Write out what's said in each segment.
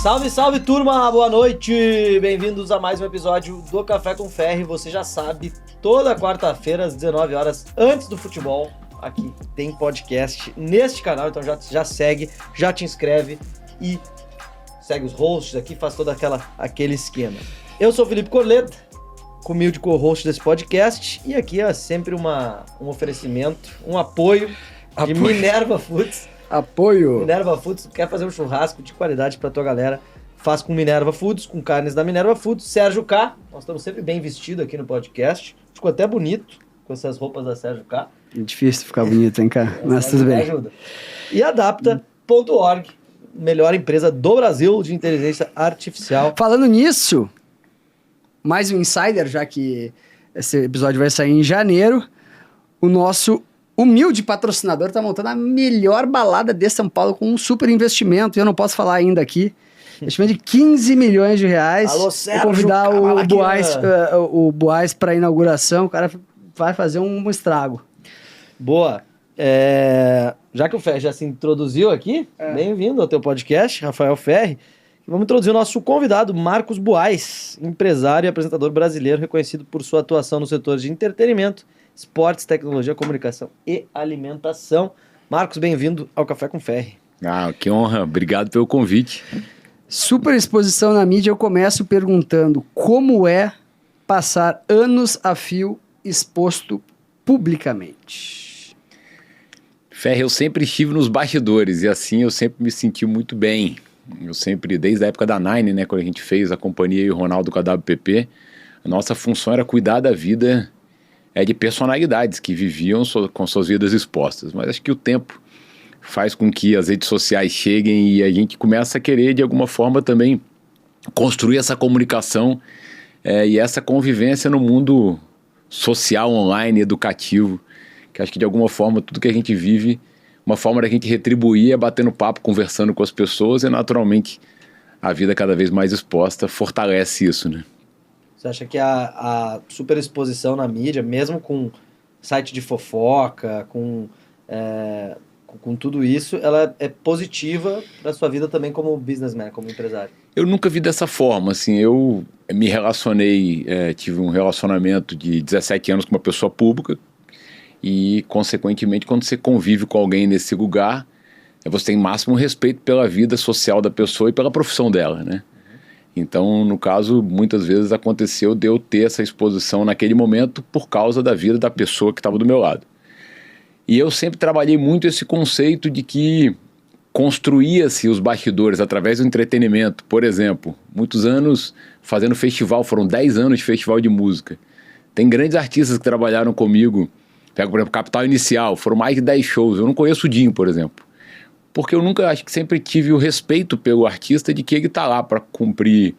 Salve, salve, turma! Boa noite! Bem-vindos a mais um episódio do Café com Ferri. Você já sabe, toda quarta-feira às 19 horas, antes do futebol, aqui tem podcast neste canal, então já segue, já te inscreve e segue os hosts aqui, faz todo aquele esquema. Eu sou o Felipe Corleta, humilde co-host desse podcast, e aqui é sempre um oferecimento, um apoio de Minerva Foods. Apoio. Minerva Foods, quer fazer um churrasco de qualidade pra tua galera, faz com Minerva Foods, com carnes da Minerva Foods. Sérgio K, nós estamos sempre bem vestidos aqui no podcast. Ficou até bonito com essas roupas da Sérgio K. É difícil ficar bonito, hein, cara? Mas tudo bem. Ajuda. E Adapta.org, melhor empresa do Brasil de inteligência artificial. Falando nisso, mais um insider, já que esse episódio vai sair em janeiro, o nosso humilde patrocinador está montando a melhor balada de São Paulo com um super investimento, e eu não posso falar ainda aqui. Investimento de 15 milhões de reais. Alô, Sérgio, vou convidar o Buais para a inauguração, o cara vai fazer um estrago. Boa. Já que o Ferri já se introduziu aqui, bem-vindo ao teu podcast, Rafael Ferri. Vamos introduzir o nosso convidado, Marcos Buais, empresário e apresentador brasileiro, reconhecido por sua atuação no setor de entretenimento, esportes, tecnologia, comunicação e alimentação. Marcos, bem-vindo ao Café com Ferri. Que honra. Obrigado pelo convite. Super exposição na mídia. Eu começo perguntando como é passar anos a fio exposto publicamente. Ferri, eu sempre estive nos bastidores e assim eu sempre me senti muito bem. Eu sempre, desde a época da Nine, né, quando a gente fez a companhia e o Ronaldo com a WPP, a nossa função era cuidar da vida de personalidades que viviam com suas vidas expostas. Mas acho que o tempo faz com que as redes sociais cheguem e a gente começa a querer, de alguma forma, também construir essa comunicação e essa convivência no mundo social, online, educativo, que acho que, de alguma forma, tudo que a gente vive, uma forma da gente retribuir é batendo papo, conversando com as pessoas, e, naturalmente, a vida cada vez mais exposta fortalece isso, né? Você acha que a superexposição na mídia, mesmo com site de fofoca, com tudo isso, ela é positiva para a sua vida também como businessman, como empresário? Eu nunca vi dessa forma, assim, eu me relacionei, tive um relacionamento de 17 anos com uma pessoa pública e, consequentemente, quando você convive com alguém nesse lugar, você tem máximo respeito pela vida social da pessoa e pela profissão dela, né? Então, no caso, muitas vezes aconteceu de eu ter essa exposição naquele momento por causa da vida da pessoa que estava do meu lado. E eu sempre trabalhei muito esse conceito de que construía-se os bastidores através do entretenimento. Por exemplo, muitos anos fazendo festival, foram 10 anos de festival de música. Tem grandes artistas que trabalharam comigo, pego, por exemplo, Capital Inicial, foram mais de 10 shows. Eu não conheço o Dinho, por exemplo. Porque eu nunca, acho que sempre tive o respeito pelo artista de que ele está lá para cumprir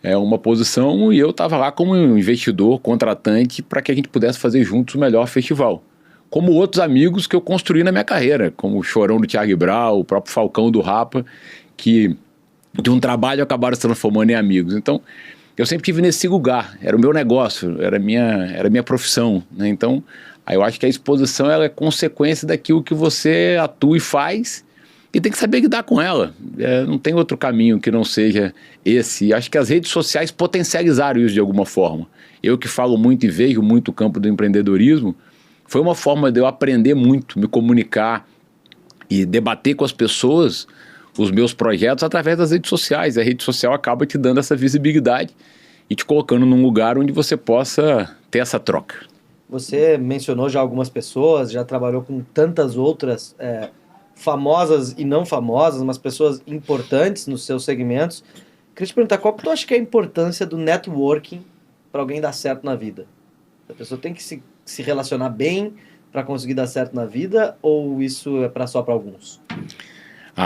uma posição, e eu estava lá como um investidor, contratante, para que a gente pudesse fazer juntos o melhor festival. Como outros amigos que eu construí na minha carreira, como o Chorão do Thiago Brau, o próprio Falcão do Rapa, que de um trabalho acabaram se transformando em amigos. Então, eu sempre tive nesse lugar, era o meu negócio, era a minha profissão, né? Então, aí eu acho que a exposição ela é consequência daquilo que você atua e faz, e tem que saber lidar com ela. Não tem outro caminho que não seja esse. E acho que as redes sociais potencializaram isso de alguma forma. Eu que falo muito e vejo muito o campo do empreendedorismo, foi uma forma de eu aprender muito, me comunicar e debater com as pessoas os meus projetos através das redes sociais. A rede social acaba te dando essa visibilidade e te colocando num lugar onde você possa ter essa troca. Você mencionou já algumas pessoas, já trabalhou com tantas outras famosas e não famosas, mas pessoas importantes nos seus segmentos. Queria te perguntar, qual que tu acha que é a importância do networking para alguém dar certo na vida? A pessoa tem que se relacionar bem para conseguir dar certo na vida, ou isso é só para alguns?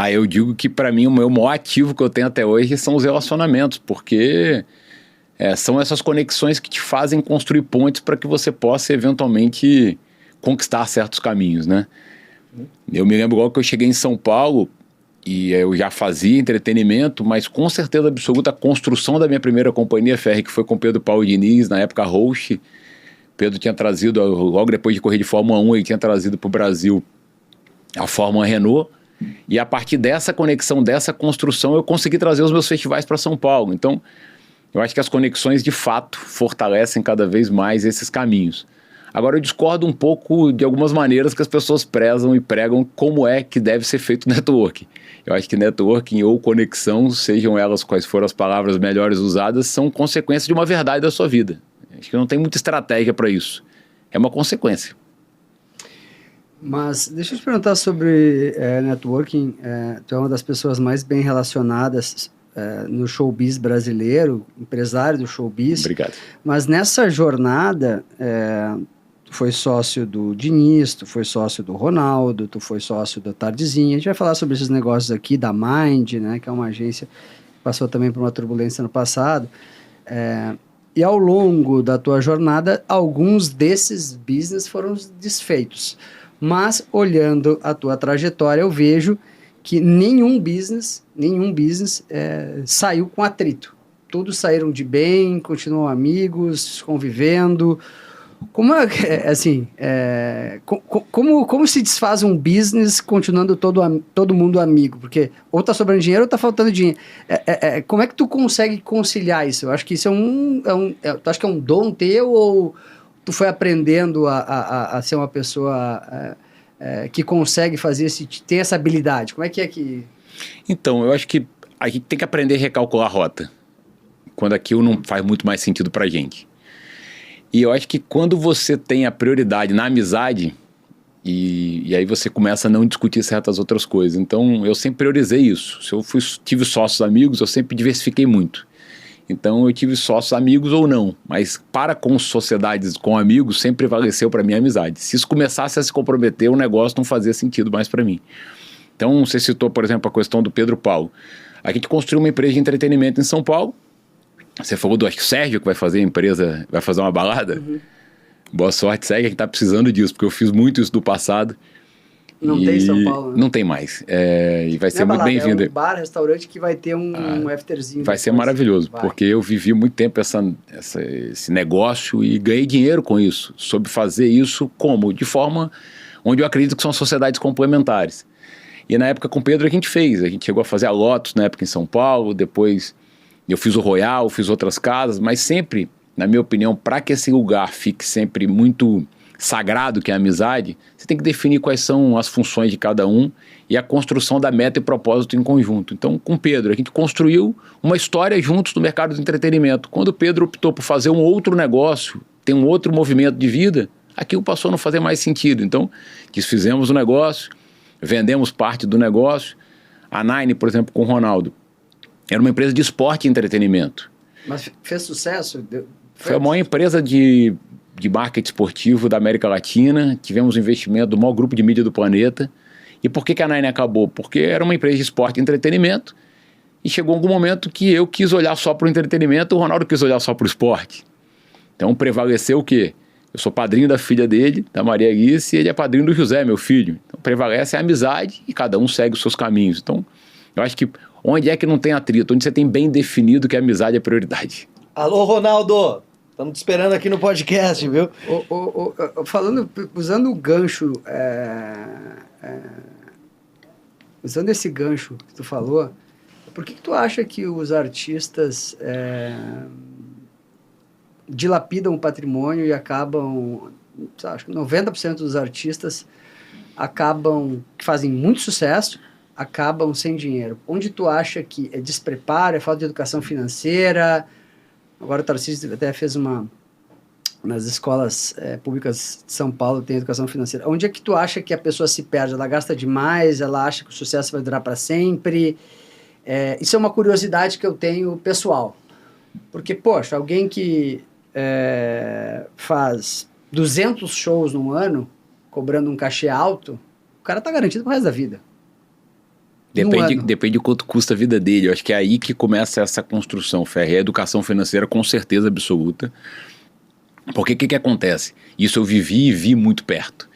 Eu digo que para mim o meu maior ativo que eu tenho até hoje são os relacionamentos, porque são essas conexões que te fazem construir pontes para que você possa eventualmente conquistar certos caminhos, né? Eu me lembro igual que eu cheguei em São Paulo e eu já fazia entretenimento, mas com certeza absoluta a construção da minha primeira companhia Ferri, que foi com Pedro Paulo Diniz, na época Roche. Pedro tinha trazido, logo depois de correr de Fórmula 1, ele tinha trazido para o Brasil a Fórmula Renault. E a partir dessa conexão, dessa construção, eu consegui trazer os meus festivais para São Paulo. Então, eu acho que as conexões, de fato, fortalecem cada vez mais esses caminhos. Agora, eu discordo um pouco de algumas maneiras que as pessoas prezam e pregam como é que deve ser feito o networking. Eu acho que networking ou conexão, sejam elas quais forem as palavras melhores usadas, são consequências de uma verdade da sua vida. Acho que não tem muita estratégia para isso. É uma consequência. Mas deixa eu te perguntar sobre networking. Tu é uma das pessoas mais bem relacionadas no showbiz brasileiro, empresário do showbiz. Obrigado. Mas nessa jornada, tu foi sócio do Diniz, tu foi sócio do Ronaldo, tu foi sócio da Tardezinha. A gente vai falar sobre esses negócios aqui, da Mind, né, que é uma agência que passou também por uma turbulência no passado. E ao longo da tua jornada, alguns desses business foram desfeitos. Mas, olhando a tua trajetória, eu vejo que nenhum business saiu com atrito. Todos saíram de bem, continuam amigos, convivendo. Como como se desfaz um business continuando todo mundo amigo? Porque ou tá sobrando dinheiro ou tá faltando dinheiro. Como é que tu consegue conciliar isso? Eu acho que isso tu acha que é um dom teu ou tu foi aprendendo a ser uma pessoa que consegue fazer tem essa habilidade? Como é que... Então, eu acho que a gente tem que aprender a recalcular a rota, quando aquilo não faz muito mais sentido pra gente. E eu acho que quando você tem a prioridade na amizade, e aí você começa a não discutir certas outras coisas. Então, eu sempre priorizei isso. Se eu tive sócios amigos, eu sempre diversifiquei muito. Então, eu tive sócios amigos ou não, mas para com sociedades com amigos, sempre prevaleceu para mim a amizade. Se isso começasse a se comprometer, o negócio não fazia sentido mais para mim. Então, você citou, por exemplo, a questão do Pedro Paulo. A gente construiu uma empresa de entretenimento em São Paulo. Você falou do Sérgio, que vai fazer a empresa, vai fazer uma balada? Uhum. Boa sorte, Sérgio, a gente tá precisando disso, porque eu fiz muito isso do passado. Não tem em São Paulo, né? Não tem mais. E vai ser muito bem-vindo. É um bar, restaurante que vai ter um afterzinho. Vai ser maravilhoso, porque eu vivi muito tempo esse negócio e ganhei dinheiro com isso. Soube fazer isso como? De forma onde eu acredito que são sociedades complementares. E na época com o Pedro a gente chegou a fazer a Lotus na época em São Paulo, depois eu fiz o Royal, fiz outras casas, mas sempre, na minha opinião, para que esse lugar fique sempre muito sagrado, que é a amizade, você tem que definir quais são as funções de cada um e a construção da meta e propósito em conjunto. Então, com o Pedro, a gente construiu uma história juntos no mercado de entretenimento. Quando o Pedro optou por fazer um outro negócio, ter um outro movimento de vida, aquilo passou a não fazer mais sentido. Então, desfizemos o negócio, vendemos parte do negócio. A Nine, por exemplo, com o Ronaldo, era uma empresa de esporte e entretenimento. Mas fez sucesso? Foi a maior empresa de marketing esportivo da América Latina. Tivemos um investimento do maior grupo de mídia do planeta. E por que a Nine acabou? Porque era uma empresa de esporte e entretenimento. E chegou algum momento que eu quis olhar só para o entretenimento, o Ronaldo quis olhar só para o esporte. Então prevaleceu o quê? Eu sou padrinho da filha dele, da Maria Alice, e ele é padrinho do José, meu filho. Então prevalece a amizade e cada um segue os seus caminhos. Então, eu acho que onde é que não tem atrito, onde você tem bem definido que a amizade é prioridade. Alô, Ronaldo! Estamos te esperando aqui no podcast, viu? Usando o gancho, usando esse gancho que tu falou, por que tu acha que os artistas dilapidam o patrimônio e acabam, acho que 90% dos artistas que fazem muito sucesso, acabam sem dinheiro? Onde tu acha que é despreparo, é falta de educação financeira? Agora o Tarcísio até fez nas escolas públicas de São Paulo tem educação financeira. Onde é que tu acha que a pessoa se perde? Ela gasta demais? Ela acha que o sucesso vai durar para sempre? Isso é uma curiosidade que eu tenho pessoal. Porque, poxa, alguém que faz 200 shows num ano, cobrando um cachê alto, o cara tá garantido pro resto da vida. Depende de quanto custa a vida dele. Eu acho que é aí que começa essa construção, Ferri. A educação financeira, com certeza absoluta. Porque o que acontece? Isso eu vivi e vi muito perto.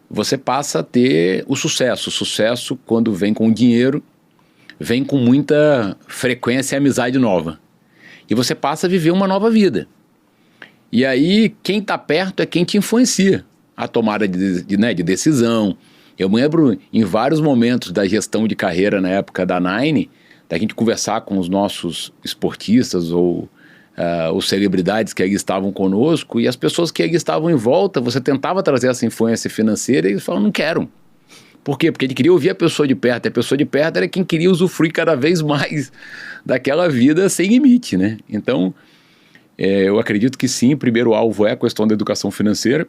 Você passa a ter o sucesso. O sucesso, quando vem com dinheiro, vem com muita frequência e amizade nova. E você passa a viver uma nova vida. E aí, quem está perto é quem te influencia. A tomada de decisão, Eu me lembro em vários momentos da gestão de carreira na época da Nine, da gente conversar com os nossos esportistas ou os celebridades que ali estavam conosco, e as pessoas que ali estavam em volta, você tentava trazer essa influência financeira e eles falavam, não quero. Por quê? Porque ele queria ouvir a pessoa de perto, e a pessoa de perto era quem queria usufruir cada vez mais daquela vida sem limite, né? Então, eu acredito que sim, o primeiro alvo é a questão da educação financeira.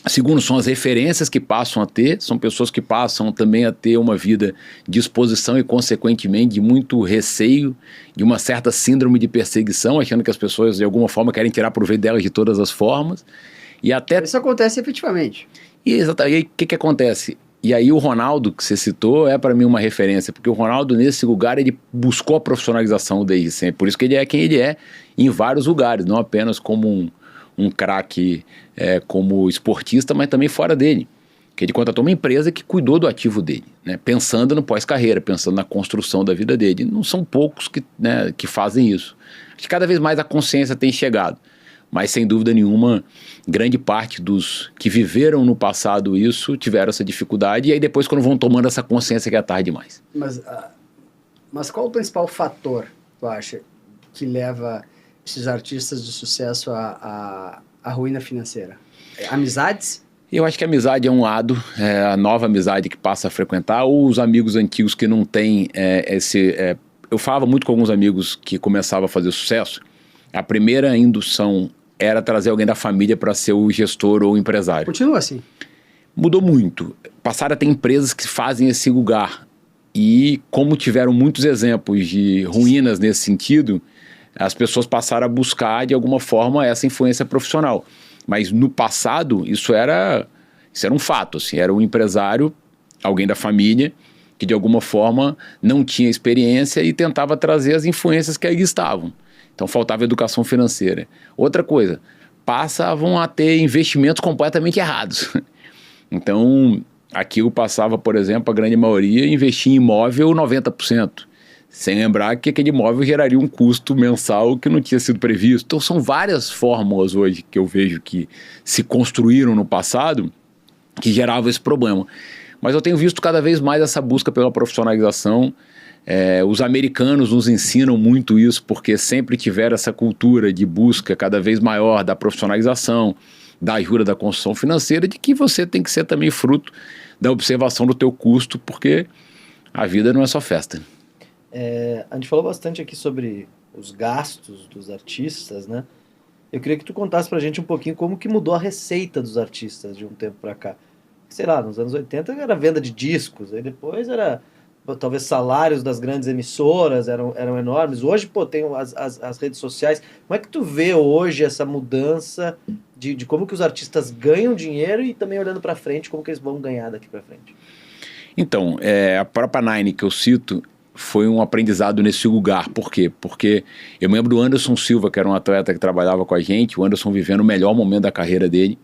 Segundo, são as referências que passam a ter, são pessoas que passam também a ter uma vida de exposição e, consequentemente, de muito receio, de uma certa síndrome de perseguição, achando que as pessoas, de alguma forma, querem tirar proveito delas de todas as formas. E até... Isso acontece efetivamente. E aí, o que acontece? E aí o Ronaldo, que você citou, é para mim uma referência, porque o Ronaldo, nesse lugar, ele buscou a profissionalização desde sempre. Por isso que ele é quem ele é em vários lugares, não apenas como um craque como esportista, mas também fora dele. Que ele contratou uma empresa que cuidou do ativo dele, né? Pensando no pós-carreira, pensando na construção da vida dele. Não são poucos que fazem isso. Acho que cada vez mais a consciência tem chegado. Mas, sem dúvida nenhuma, grande parte dos que viveram no passado isso tiveram essa dificuldade. E aí depois, quando vão tomando essa consciência, que é tarde demais. Mas qual o principal fator, tu acha, que leva esses artistas de sucesso à ruína financeira? Amizades? Eu acho que a amizade é um lado, a nova amizade que passa a frequentar, ou os amigos antigos que não têm eu falava muito com alguns amigos que começavam a fazer sucesso. A primeira indução era trazer alguém da família para ser o gestor ou o empresário. Continua assim. Mudou muito. Passaram a ter empresas que fazem esse lugar. E como tiveram muitos exemplos de ruínas nesse sentido, as pessoas passaram a buscar, de alguma forma, essa influência profissional. Mas no passado, isso era um fato. Assim, era um empresário, alguém da família, que de alguma forma não tinha experiência e tentava trazer as influências que ali estavam. Então faltava educação financeira. Outra coisa, passavam a ter investimentos completamente errados. Então, aquilo passava, por exemplo, a grande maioria investir em imóvel 90%. Sem lembrar que aquele imóvel geraria um custo mensal que não tinha sido previsto. Então são várias fórmulas hoje que eu vejo que se construíram no passado que geravam esse problema. Mas eu tenho visto cada vez mais essa busca pela profissionalização. Os americanos nos ensinam muito isso, porque sempre tiveram essa cultura de busca cada vez maior da profissionalização, da ajuda da construção financeira, de que você tem que ser também fruto da observação do teu custo, porque a vida não é só festa. A gente falou bastante aqui sobre os gastos dos artistas, né? Eu queria que tu contasse pra gente um pouquinho como que mudou a receita dos artistas de um tempo pra cá. Sei lá, nos anos 80 era venda de discos, aí depois era... talvez salários das grandes emissoras eram enormes. Hoje, tem as redes sociais. Como é que tu vê hoje essa mudança de como que os artistas ganham dinheiro e também olhando para frente, como que eles vão ganhar daqui para frente? Então, a própria Nine que eu cito foi um aprendizado nesse lugar. Por quê? Porque eu me lembro do Anderson Silva, que era um atleta que trabalhava com a gente, o Anderson vivendo o melhor momento da carreira dele.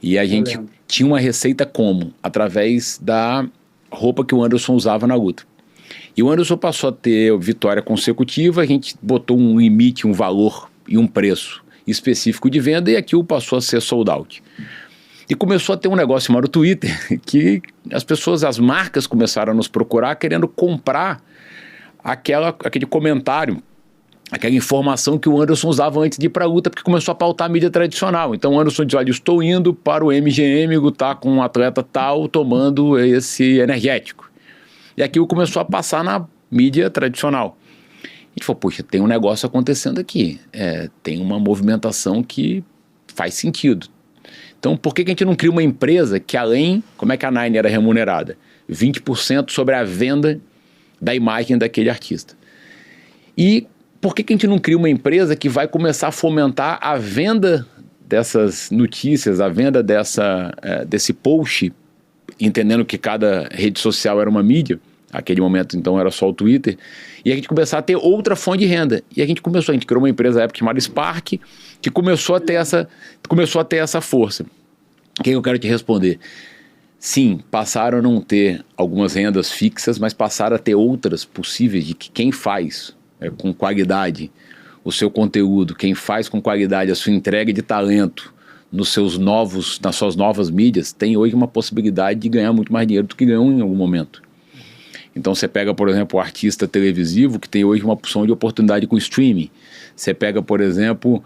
E a gente tinha uma receita como? Através da roupa que o Anderson usava na luta. E o Anderson passou a ter vitória consecutiva, a gente botou um limite, um valor e um preço específico de venda, e aquilo passou a ser sold out. E começou a ter um negócio chamado Twitter, que as marcas começaram a nos procurar querendo comprar aquele comentário, aquela informação que o Anderson usava antes de ir para a luta, porque começou a pautar a mídia tradicional. Então o Anderson diz, olha, estou indo para o MGM lutar com um atleta tal, tomando esse energético. E aquilo começou a passar na mídia tradicional. A gente falou, poxa, tem um negócio acontecendo aqui, tem uma movimentação que faz sentido. Então por que a gente não cria uma empresa que além, como é que a Nine era remunerada? 20% sobre a venda da imagem daquele artista. E por que a gente não cria uma empresa que vai começar a fomentar a venda dessas notícias, a venda desse post, entendendo que cada rede social era uma mídia, naquele momento então era só o Twitter, e a gente começar a ter outra fonte de renda. E a gente criou uma empresa na época chamada Spark, que começou a ter essa força. O que eu quero te responder? Sim, passaram a não ter algumas rendas fixas, mas passaram a ter outras possíveis, de que quem faz com qualidade o seu conteúdo, quem faz com qualidade a sua entrega de talento nas suas novas mídias, tem hoje uma possibilidade de ganhar muito mais dinheiro do que ganhou em algum momento. Então você pega, por exemplo, o artista televisivo que tem hoje uma opção de oportunidade com streaming. Você pega, por exemplo,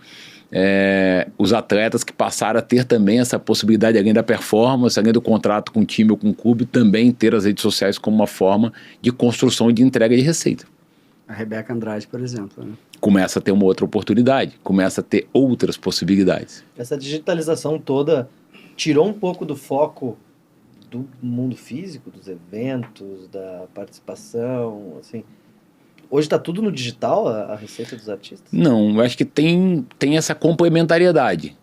os atletas que passaram a ter também essa possibilidade, além da performance, além do contrato com o time ou com o clube, também ter as redes sociais como uma forma de construção e de entrega de receita. A Rebeca Andrade, por exemplo, né? Começa a ter uma outra oportunidade, começa a ter outras possibilidades. Essa digitalização toda tirou um pouco do foco do mundo físico, dos eventos, da participação, assim. Hoje está tudo no digital, a receita dos artistas? Não, eu acho que tem essa complementariedade.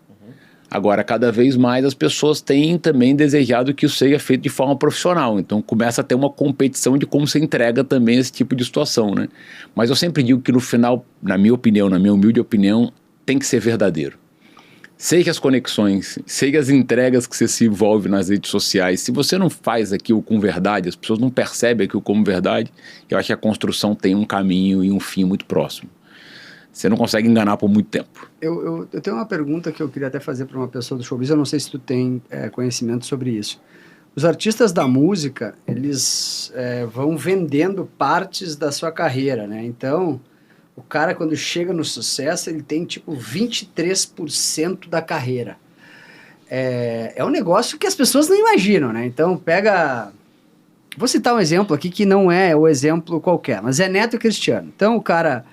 Agora, cada vez mais as pessoas têm também desejado que isso seja feito de forma profissional. Então, começa a ter uma competição de como se entrega também esse tipo de situação, né? Mas eu sempre digo que no final, na minha opinião, na minha humilde opinião, tem que ser verdadeiro. Seja as conexões, seja as entregas que você se envolve nas redes sociais. Se você não faz aquilo com verdade, as pessoas não percebem aquilo como verdade, eu acho que a construção tem um caminho e um fim muito próximo. Você não consegue enganar por muito tempo. Eu tenho uma pergunta que eu queria até fazer para uma pessoa do showbiz, eu não sei se tu tem conhecimento sobre isso. Os artistas da música, eles vão vendendo partes da sua carreira, né? Então, o cara quando chega no sucesso, ele tem tipo 23% da carreira. É um negócio que as pessoas não imaginam, né? Então, pega... Vou citar um exemplo aqui que não é o exemplo qualquer, mas é Neto e Cristiano. Então, o cara...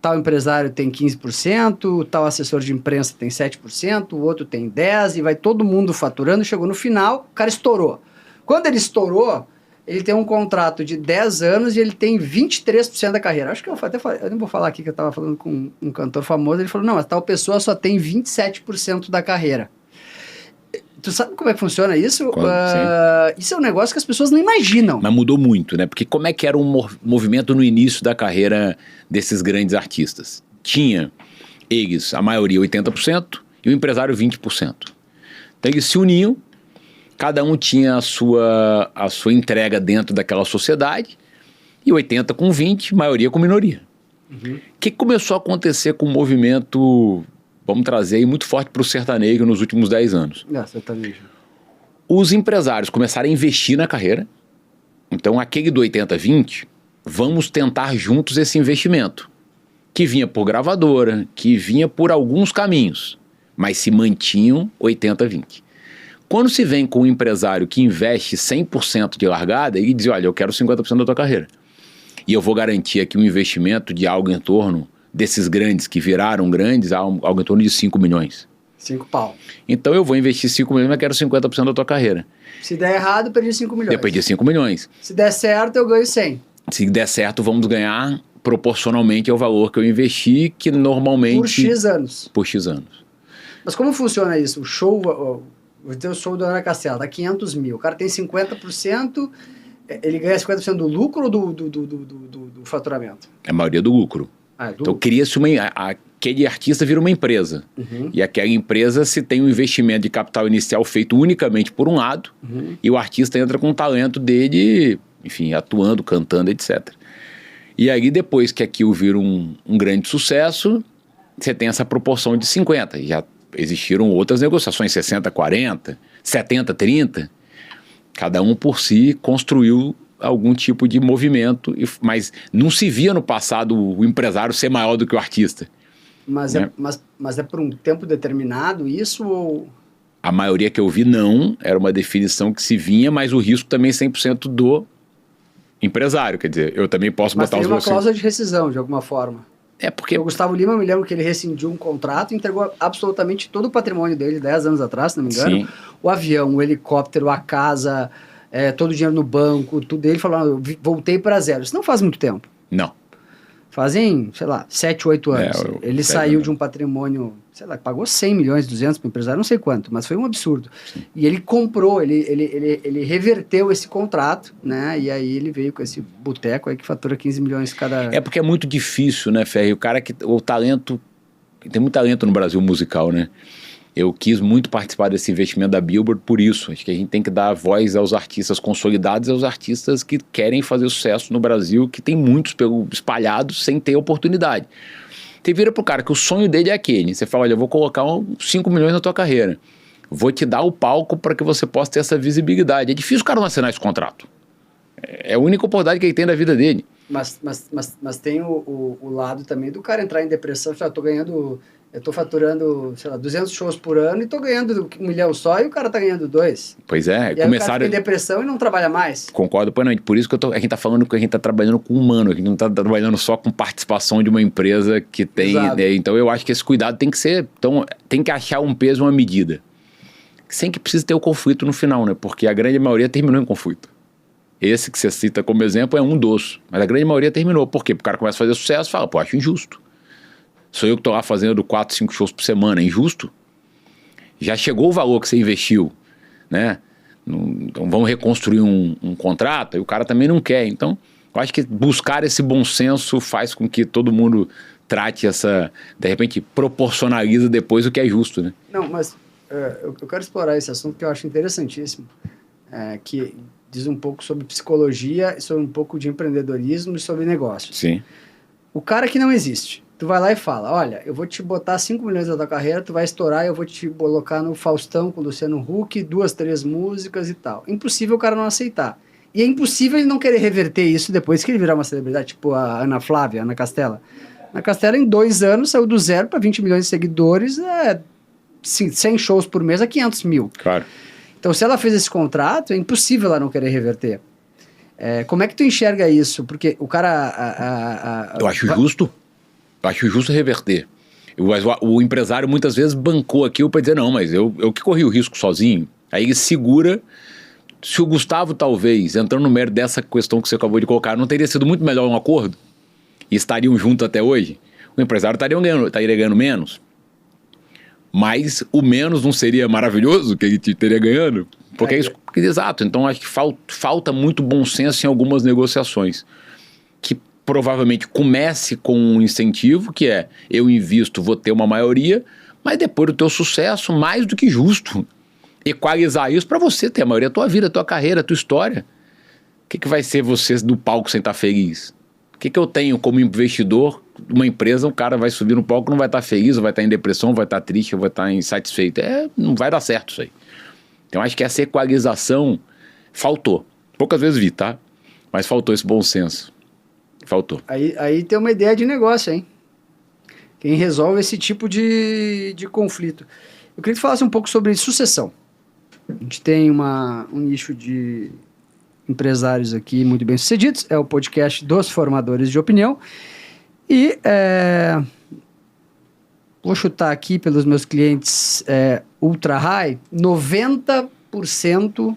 tal empresário tem 15%, tal assessor de imprensa tem 7%, o outro tem 10%, e vai todo mundo faturando, chegou no final, o cara estourou. Quando ele estourou, ele tem um contrato de 10 anos e ele tem 23% da carreira. Acho que eu até falei, eu não vou falar aqui que eu estava falando com um cantor famoso, ele falou, não, mas tal pessoa só tem 27% da carreira. Tu sabe como é que funciona isso? Isso é um negócio que as pessoas não imaginam. Mas mudou muito, né? Porque como é que era um movimento no início da carreira desses grandes artistas? Tinha eles, a maioria, 80% e o empresário 20%. Então eles se uniam, cada um tinha a sua entrega dentro daquela sociedade, e 80% com 20%, maioria com minoria. O que começou a acontecer com o movimento... Vamos trazer aí muito forte para o sertanejo nos últimos 10 anos. Sertanejo. Os empresários começaram a investir na carreira. Então, aquele do 80-20, vamos tentar juntos esse investimento. Que vinha por gravadora, que vinha por alguns caminhos, mas se mantinham 80-20. Quando se vem com um empresário que investe 100% de largada, ele diz, olha, eu quero 50% da tua carreira. E eu vou garantir aqui um investimento de algo em torno... desses grandes que viraram grandes, algo em torno de 5 milhões. 5 pau. Então eu vou investir 5 milhões, mas quero 50% da tua carreira. Se der errado, eu perdi 5 milhões. Eu perdi 5 milhões. Se der certo, eu ganho 100. Se der certo, vamos ganhar proporcionalmente ao valor que eu investi, que normalmente... Por X anos. Por X anos. Mas como funciona isso? O show, vou dizer o show da Ana Castela, dá 500 mil. O cara tem 50%, ele ganha 50% do lucro ou do faturamento? É a maioria do lucro. Então cria-se aquele artista vira uma empresa. E aquela empresa se tem um investimento de capital inicial feito unicamente por um lado, e o artista entra com o talento dele, enfim, atuando, cantando, etc. E aí depois que aquilo vira um grande sucesso, você tem essa proporção de 50%. Já existiram outras negociações, 60-40, 70-30. Cada um por si construiu algum tipo de movimento, mas não se via no passado o empresário ser maior do que o artista. Mas, né? mas é por um tempo determinado isso ou... A maioria que eu vi não, era uma definição que se vinha, mas o risco também é 100% do empresário, quer dizer, eu também posso botar os meus... Mas tem uma cláusula de rescisão, de alguma forma. É porque... O Gustavo Lima, eu me lembro que ele rescindiu um contrato e entregou absolutamente todo o patrimônio dele, 10 anos atrás, se não me engano. Sim. O avião, o helicóptero, a casa... todo o dinheiro no banco, tudo. Ele falou, voltei para zero. Isso não faz muito tempo. Não. Fazem, sei lá, 7, 8 anos. Ele saiu de um patrimônio, sei lá, pagou 100 milhões, 200 para o empresário, não sei quanto, mas foi um absurdo. Sim. E ele comprou, ele reverteu esse contrato, né? E aí ele veio com esse boteco aí que fatura 15 milhões cada... É porque é muito difícil, né, Ferri? O talento... Tem muito talento no Brasil musical, né? Eu quis muito participar desse investimento da Billboard por isso. Acho que a gente tem que dar voz aos artistas consolidados e aos artistas que querem fazer sucesso no Brasil, que tem muitos espalhados sem ter oportunidade. Você vira pro cara que o sonho dele é aquele. Você fala, olha, eu vou colocar 5 milhões na tua carreira. Vou te dar o palco para que você possa ter essa visibilidade. É difícil o cara não assinar esse contrato. É a única oportunidade que ele tem da vida dele. Mas tem o lado também do cara entrar em depressão. Eu tô faturando, sei lá, 200 shows por ano e tô ganhando 1 milhão só e o cara tá ganhando 2. Pois é. E aí o cara fica em depressão e não trabalha mais. Concordo plenamente. Por isso que a gente tá falando que a gente tá trabalhando com humano, a gente não tá trabalhando só com participação de uma empresa que tem... Né? Então eu acho que esse cuidado tem que ser... Então, tem que achar um peso, uma medida. Sem que precise ter o conflito no final, né? Porque a grande maioria terminou em conflito. Esse que você cita como exemplo é um dos. Mas a grande maioria terminou. Por quê? Porque o cara começa a fazer sucesso e fala, pô, acho injusto. Sou eu que tô lá fazendo 4, 5 shows por semana, é injusto? Já chegou o valor que você investiu, né? Então vamos reconstruir um contrato, e o cara também não quer. Então, eu acho que buscar esse bom senso faz com que todo mundo trate de repente, proporcionaliza depois o que é justo, né? Não, mas eu quero explorar esse assunto que eu acho interessantíssimo, que diz um pouco sobre psicologia, sobre um pouco de empreendedorismo e sobre negócios. Sim. O cara que não existe, tu vai lá e fala, olha, eu vou te botar 5 milhões na tua carreira, tu vai estourar e eu vou te colocar no Faustão com o Luciano Huck, 2, 3 músicas e tal. Impossível o cara não aceitar. E é impossível ele não querer reverter isso depois que ele virar uma celebridade, tipo a Ana Flávia, Ana Castela. Ana Castela, em 2 anos, saiu do 0 para 20 milhões de seguidores, 100 shows por mês a 500 mil. Claro. Então, se ela fez esse contrato, é impossível ela não querer reverter. Como é que tu enxerga isso? Porque o cara... Eu acho justo. Eu acho justo reverter. O empresário muitas vezes bancou aquilo para dizer, não, mas eu que corri o risco sozinho. Aí ele segura. Se o Gustavo, talvez, entrando no mérito dessa questão que você acabou de colocar, não teria sido muito melhor um acordo? E estariam juntos até hoje? O empresário estaria ganhando menos. Mas o menos não seria maravilhoso que ele teria ganhando? Porque é isso. Exato. Então acho que falta muito bom senso em algumas negociações. Que provavelmente comece com um incentivo, que é eu invisto, vou ter uma maioria, mas depois do teu sucesso, mais do que justo, equalizar isso para você ter a maioria da tua vida, da tua carreira, da tua história. O que vai ser você do palco sem estar feliz? O que eu tenho como investidor de uma empresa, o cara vai subir no palco, não vai estar feliz, vai estar em depressão, vai estar triste, vai estar insatisfeito. Não vai dar certo isso aí. Então acho que essa equalização faltou. Poucas vezes vi, tá? Mas faltou esse bom senso. Faltou. Aí tem uma ideia de negócio, hein? Quem resolve esse tipo de conflito. Eu queria que tu falasse um pouco sobre sucessão. A gente tem um nicho de empresários aqui muito bem sucedidos. É o podcast dos formadores de opinião. E vou chutar aqui pelos meus clientes ultra high, 90%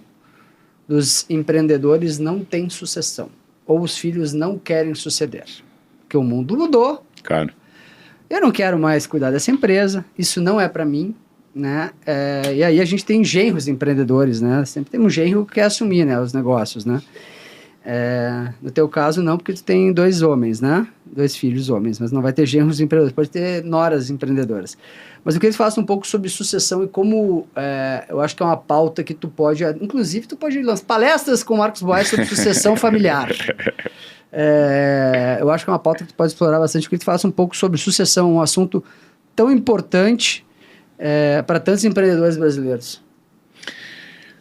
dos empreendedores não têm sucessão. Ou os filhos não querem suceder. Porque o mundo mudou. Claro. Eu não quero mais cuidar dessa empresa. Isso não é para mim. Né? E aí a gente tem genros empreendedores, né? Sempre tem um genro que quer assumir, né, os negócios, né? No teu caso não, porque tu tem 2 homens, né? 2 filhos homens, mas não vai ter genros empreendedores, pode ter noras empreendedoras. Mas eu queria que tu falasse um pouco sobre sucessão e como, eu acho que é uma pauta que tu pode, inclusive tu pode lançar palestras com o Marcos Boas sobre sucessão familiar. Eu acho que é uma pauta que tu pode explorar bastante. Eu queria que tu falasse um pouco sobre sucessão, um assunto tão importante para tantos empreendedores brasileiros.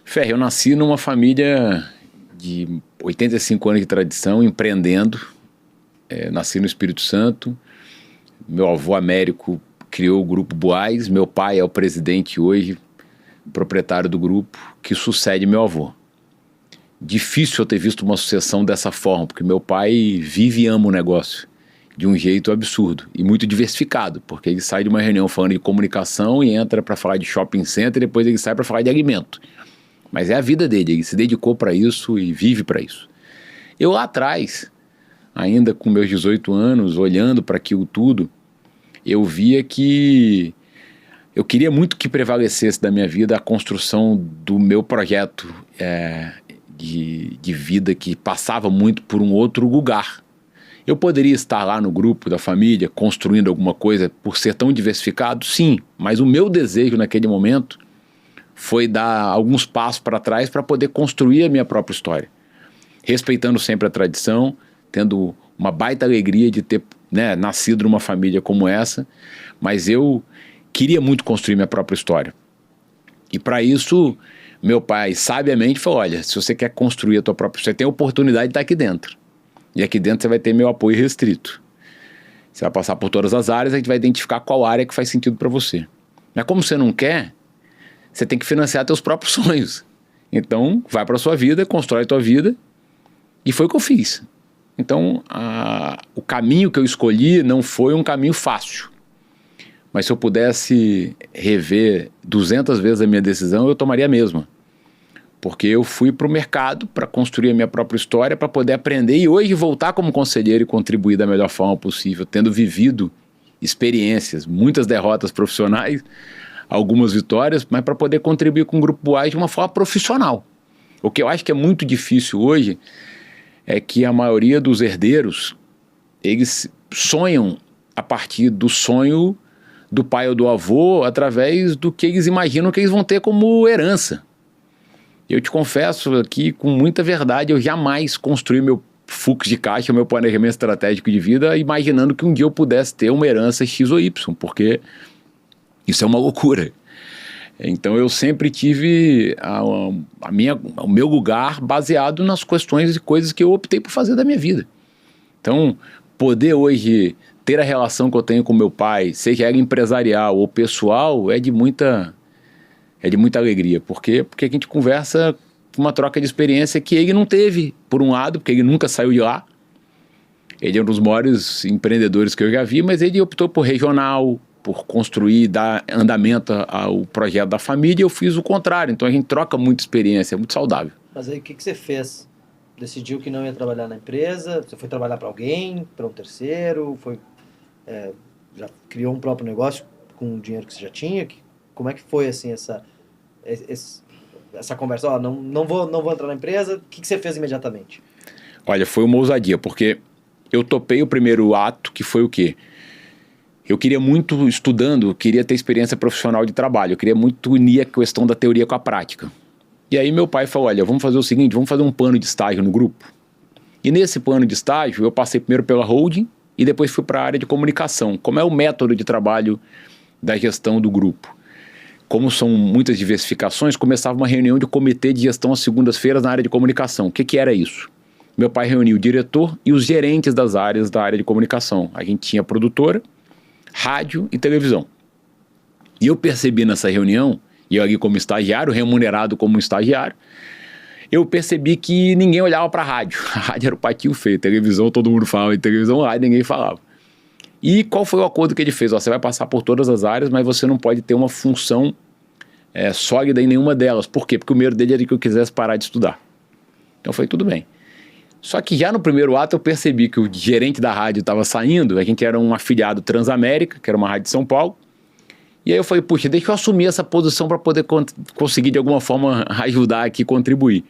Ferre, eu nasci numa família de 85 anos de tradição, empreendendo. Nasci no Espírito Santo. Meu avô Américo criou o Grupo Boas. Meu pai é o presidente hoje, proprietário do grupo, que sucede meu avô. Difícil eu ter visto uma sucessão dessa forma, porque meu pai vive e ama o negócio de um jeito absurdo e muito diversificado, porque ele sai de uma reunião falando de comunicação e entra para falar de shopping center e depois ele sai para falar de alimento. Mas é a vida dele, ele se dedicou para isso e vive para isso. Eu lá atrás, ainda com meus 18 anos, olhando para aquilo tudo, eu via que eu queria muito que prevalecesse da minha vida a construção do meu projeto de vida que passava muito por um outro lugar. Eu poderia estar lá no grupo da família construindo alguma coisa por ser tão diversificado? Sim, mas o meu desejo naquele momento foi dar alguns passos para trás para poder construir a minha própria história. Respeitando sempre a tradição, tendo uma baita alegria de ter né, nascido numa família como essa, mas eu queria muito construir minha própria história. E para isso, meu pai sabiamente falou, olha, se você quer construir a tua própria história, você tem a oportunidade de estar aqui dentro. E aqui dentro você vai ter meu apoio restrito. Você vai passar por todas as áreas, a gente vai identificar qual área que faz sentido para você. Mas como você não quer, você tem que financiar teus próprios sonhos. Então, vai para a sua vida, constrói a tua vida. E foi o que eu fiz. Então, o caminho que eu escolhi não foi um caminho fácil. Mas se eu pudesse rever 200 vezes a minha decisão, eu tomaria a mesma. Porque eu fui para o mercado para construir a minha própria história, para poder aprender e hoje voltar como conselheiro e contribuir da melhor forma possível, tendo vivido experiências, muitas derrotas profissionais, algumas vitórias, mas para poder contribuir com o Grupo Boás de uma forma profissional. O que eu acho que é muito difícil hoje é que a maioria dos herdeiros, eles sonham a partir do sonho do pai ou do avô, através do que eles imaginam que eles vão ter como herança. Eu te confesso aqui com muita verdade, eu jamais construí meu fluxo de caixa, meu planejamento estratégico de vida, imaginando que um dia eu pudesse ter uma herança X ou Y, porque isso é uma loucura. Então eu sempre tive o meu lugar baseado nas questões e coisas que eu optei por fazer da minha vida. Então, poder hoje ter a relação que eu tenho com meu pai, seja ela empresarial ou pessoal, é de muita alegria. Por quê? Porque a gente conversa uma troca de experiência que ele não teve, por um lado, porque ele nunca saiu de lá. Ele é um dos maiores empreendedores que eu já vi, mas ele optou por regional, por construir, dar andamento ao projeto da família, e eu fiz o contrário. Então a gente troca muita experiência, é muito saudável. Mas aí o que você fez? Decidiu que não ia trabalhar na empresa? Você foi trabalhar para alguém, para um terceiro? Já criou um próprio negócio com o dinheiro que você já tinha? Como é que foi assim essa conversa? Ó, não vou entrar na empresa. O que você fez imediatamente? Olha, foi uma ousadia, porque eu topei o primeiro ato, que foi o quê? Eu queria muito, estudando, queria ter experiência profissional de trabalho, eu queria muito unir a questão da teoria com a prática. E aí meu pai falou, olha, vamos fazer o seguinte, vamos fazer um plano de estágio no grupo. E nesse plano de estágio, eu passei primeiro pela holding e depois fui para a área de comunicação. Como é o método de trabalho da gestão do grupo? Como são muitas diversificações, começava uma reunião de comitê de gestão às segundas-feiras na área de comunicação. O que era isso? Meu pai reunia o diretor e os gerentes das áreas da área de comunicação. A gente tinha produtora, rádio e televisão. E eu percebi nessa reunião, e eu ali como estagiário, remunerado como estagiário, eu percebi que ninguém olhava para a rádio. A rádio era o patinho feio, televisão todo mundo falava, em televisão, rádio ninguém falava. E qual foi o acordo que ele fez? Você vai passar por todas as áreas, mas você não pode ter uma função sólida em nenhuma delas. Por quê? Porque o medo dele era que eu quisesse parar de estudar. Então foi tudo bem. Só que já no primeiro ato eu percebi que o gerente da rádio estava saindo, a gente era um afiliado Transamérica, que era uma rádio de São Paulo, e aí eu falei, puxa, deixa eu assumir essa posição para poder conseguir de alguma forma ajudar aqui, contribuir.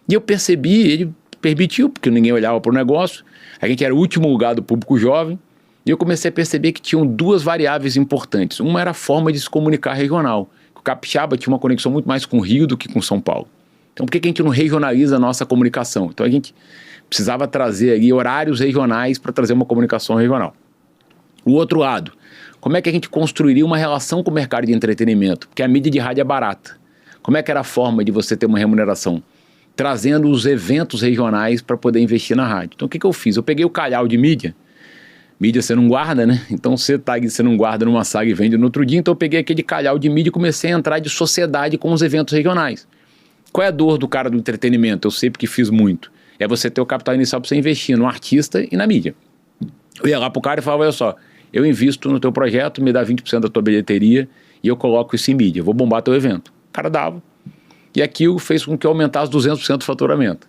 E eu percebi, ele permitiu, porque ninguém olhava para o negócio, a gente era o último lugar do público jovem, e eu comecei a perceber que tinham duas variáveis importantes. Uma era a forma de se comunicar regional. O capixaba tinha uma conexão muito mais com o Rio do que com São Paulo. Então, por que a gente não regionaliza a nossa comunicação? Então, a gente precisava trazer ali horários regionais para trazer uma comunicação regional. O outro lado, como é que a gente construiria uma relação com o mercado de entretenimento? Porque a mídia de rádio é barata. Como é que era a forma de você ter uma remuneração? Trazendo os eventos regionais para poder investir na rádio. Então, o que eu fiz? Eu peguei o calhau de mídia. Mídia você não guarda, né? Então, você não guarda numa saga e vende no outro dia. Então, eu peguei aquele calhau de mídia e comecei a entrar de sociedade com os eventos regionais. Qual é a dor do cara do entretenimento? Eu sei porque fiz muito. É você ter o capital inicial para você investir no artista e na mídia. Eu ia lá pro cara e falava, olha só, eu invisto no teu projeto, me dá 20% da tua bilheteria e eu coloco isso em mídia, vou bombar teu evento. O cara dava. E aquilo fez com que eu aumentasse 200% do faturamento.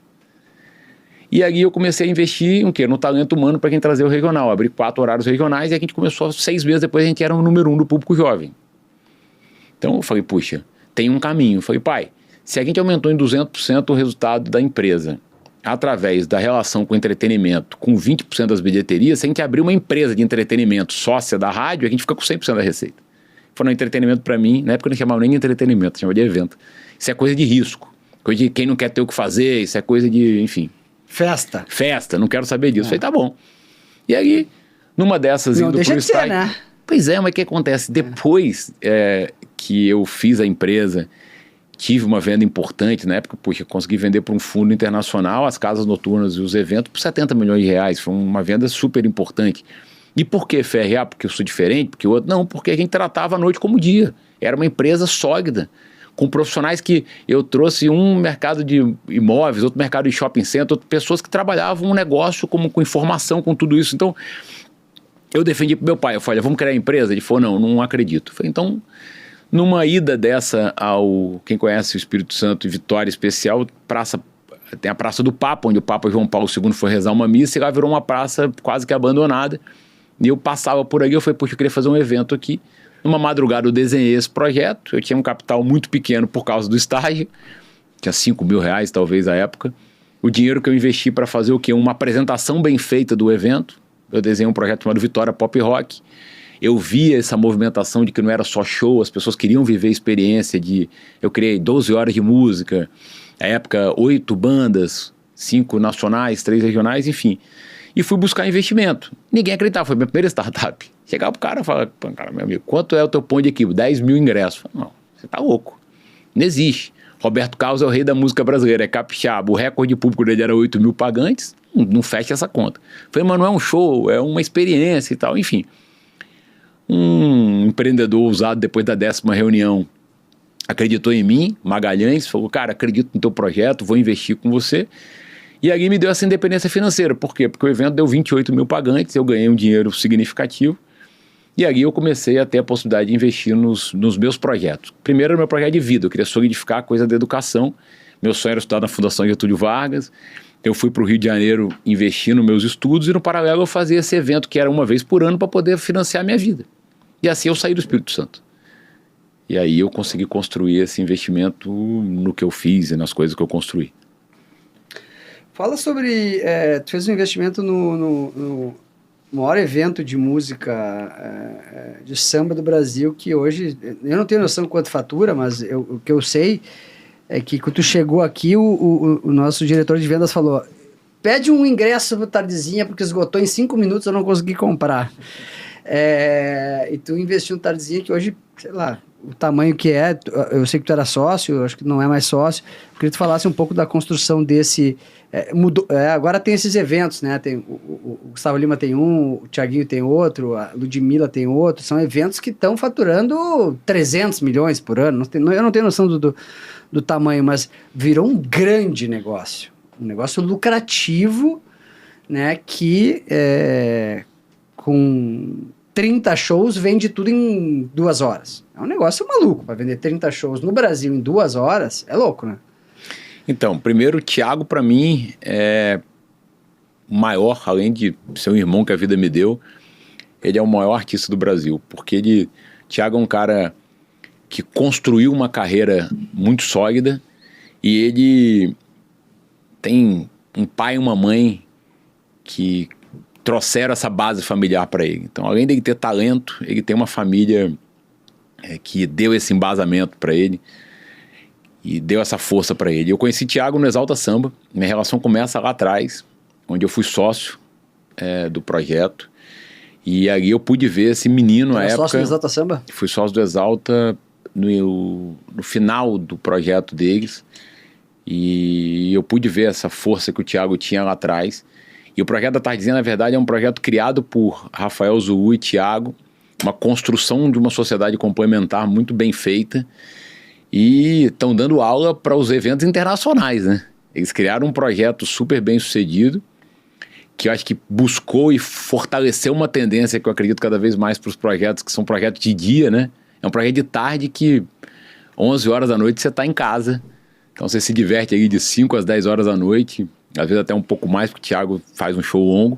E aí eu comecei a investir no talento humano para quem trazer o regional. Abri 4 horários regionais e a gente começou 6 meses depois, a gente era o número 1 do público jovem. Então eu falei, puxa, tem um caminho. Eu falei, pai, se a gente aumentou em 200% o resultado da empresa através da relação com o entretenimento, com 20% das bilheterias, se a gente abrir uma empresa de entretenimento sócia da rádio, a gente fica com 100% da receita. Falando, entretenimento para mim, na época eu não chamava nem de entretenimento, chamava de evento. Isso é coisa de risco, coisa de quem não quer ter o que fazer, isso é coisa de, enfim. Festa, não quero saber disso. Falei, tá bom. E aí, Numa dessas, Não indo deixa pro de ser, estádio... né? Pois é, mas o que acontece? Depois que eu fiz a empresa, tive uma venda importante, na época, puxa, consegui vender para um fundo internacional as casas noturnas e os eventos por 70 milhões de reais. Foi uma venda super importante. E por que Ferri? Porque eu sou diferente? Porque o outro? Não, porque a gente tratava a noite como dia. Era uma empresa sólida, com profissionais que eu trouxe um mercado de imóveis, outro mercado de shopping center, outras pessoas que trabalhavam um negócio com informação, com tudo isso. Então, eu defendi pro meu pai, eu falei, vamos criar a empresa? Ele falou, não acredito. Eu falei, então, numa ida dessa quem conhece o Espírito Santo e Vitória Especial, tem a Praça do Papa, onde o Papa João Paulo II foi rezar uma missa, e lá virou uma praça quase que abandonada. E eu passava por aí, eu falei, poxa, eu queria fazer um evento aqui. Numa madrugada eu desenhei esse projeto, eu tinha um capital muito pequeno por causa do estágio, tinha 5 mil reais talvez à época. O dinheiro que eu investi para fazer o quê? Uma apresentação bem feita do evento. Eu desenhei um projeto chamado Vitória Pop Rock. Eu via essa movimentação de que não era só show, as pessoas queriam viver a experiência eu criei 12 horas de música, na época 8 bandas, 5 nacionais, 3 regionais, enfim. E fui buscar investimento. Ninguém acreditava, foi a minha primeira startup. Chegava pro cara e falava, cara, meu amigo, quanto é o teu pão de equipe? 10 mil ingressos. Eu falei, não, você tá louco. Não existe. Roberto Carlos é o rei da música brasileira, é capixaba. O recorde público dele era 8 mil pagantes, não fecha essa conta. Eu falei, mas não é um show, é uma experiência e tal, enfim. Um empreendedor ousado, depois da 10ª reunião, acreditou em mim, Magalhães, falou, cara, acredito no teu projeto, vou investir com você. E aí me deu essa independência financeira. Por quê? Porque o evento deu 28 mil pagantes, eu ganhei um dinheiro significativo. E aí eu comecei a ter a possibilidade de investir nos meus projetos. Primeiro era o meu projeto de vida, eu queria solidificar a coisa da educação. Meu sonho era estudar na Fundação Getúlio Vargas. Eu fui para o Rio de Janeiro investir nos meus estudos e no paralelo eu fazia esse evento que era uma vez por ano para poder financiar a minha vida. E assim eu saí do Espírito Santo. E aí eu consegui construir esse investimento no que eu fiz e nas coisas que eu construí. Fala sobre... tu fez um investimento no maior evento de música de samba do Brasil, que hoje... Eu não tenho noção quanto fatura, mas o que eu sei é que quando tu chegou aqui, o nosso diretor de vendas falou, pede um ingresso pro Tardezinha, porque esgotou em 5 minutos, eu não consegui comprar. E tu investiu no Tardezinha, que hoje, sei lá, o tamanho que é, eu sei que tu era sócio, eu acho que não é mais sócio, eu queria que tu falasse um pouco da construção desse... agora tem esses eventos, né? Tem, o Gustavo Lima tem um, o Thiaguinho tem outro, a Ludmilla tem outro, são eventos que estão faturando 300 milhões por ano, eu não tenho noção do tamanho, mas virou um grande negócio, um negócio lucrativo, né? Que com 30 shows vende tudo em 2 horas. É um negócio maluco, para vender 30 shows no Brasil em 2 horas, é louco, né? Então, primeiro, o Thiago, para mim, é maior, além de ser um irmão que a vida me deu, ele é o maior artista do Brasil, porque Thiago é um cara que construiu uma carreira muito sólida e ele tem um pai e uma mãe que trouxeram essa base familiar para ele. Então, além de ele ter talento, ele tem uma família que deu esse embasamento para ele e deu essa força para ele. Eu conheci Thiago no Exalta Samba, minha relação começa lá atrás, onde eu fui sócio do projeto, e aí eu pude ver esse menino na época... sócio do Exalta Samba? Fui sócio do Exalta no final do projeto deles, e eu pude ver essa força que o Thiago tinha lá atrás. E o projeto da Tardezinha, na verdade, é um projeto criado por Rafael Zuu e Thiago, uma construção de uma sociedade complementar muito bem feita, e estão dando aula para os eventos internacionais, né? Eles criaram um projeto super bem sucedido, que eu acho que buscou e fortaleceu uma tendência que eu acredito cada vez mais para os projetos, que são projetos de dia, né? É um projeto de tarde que 11 horas da noite você está em casa, então você se diverte aí de 5 às 10 horas da noite, às vezes até um pouco mais, porque o Thiago faz um show longo.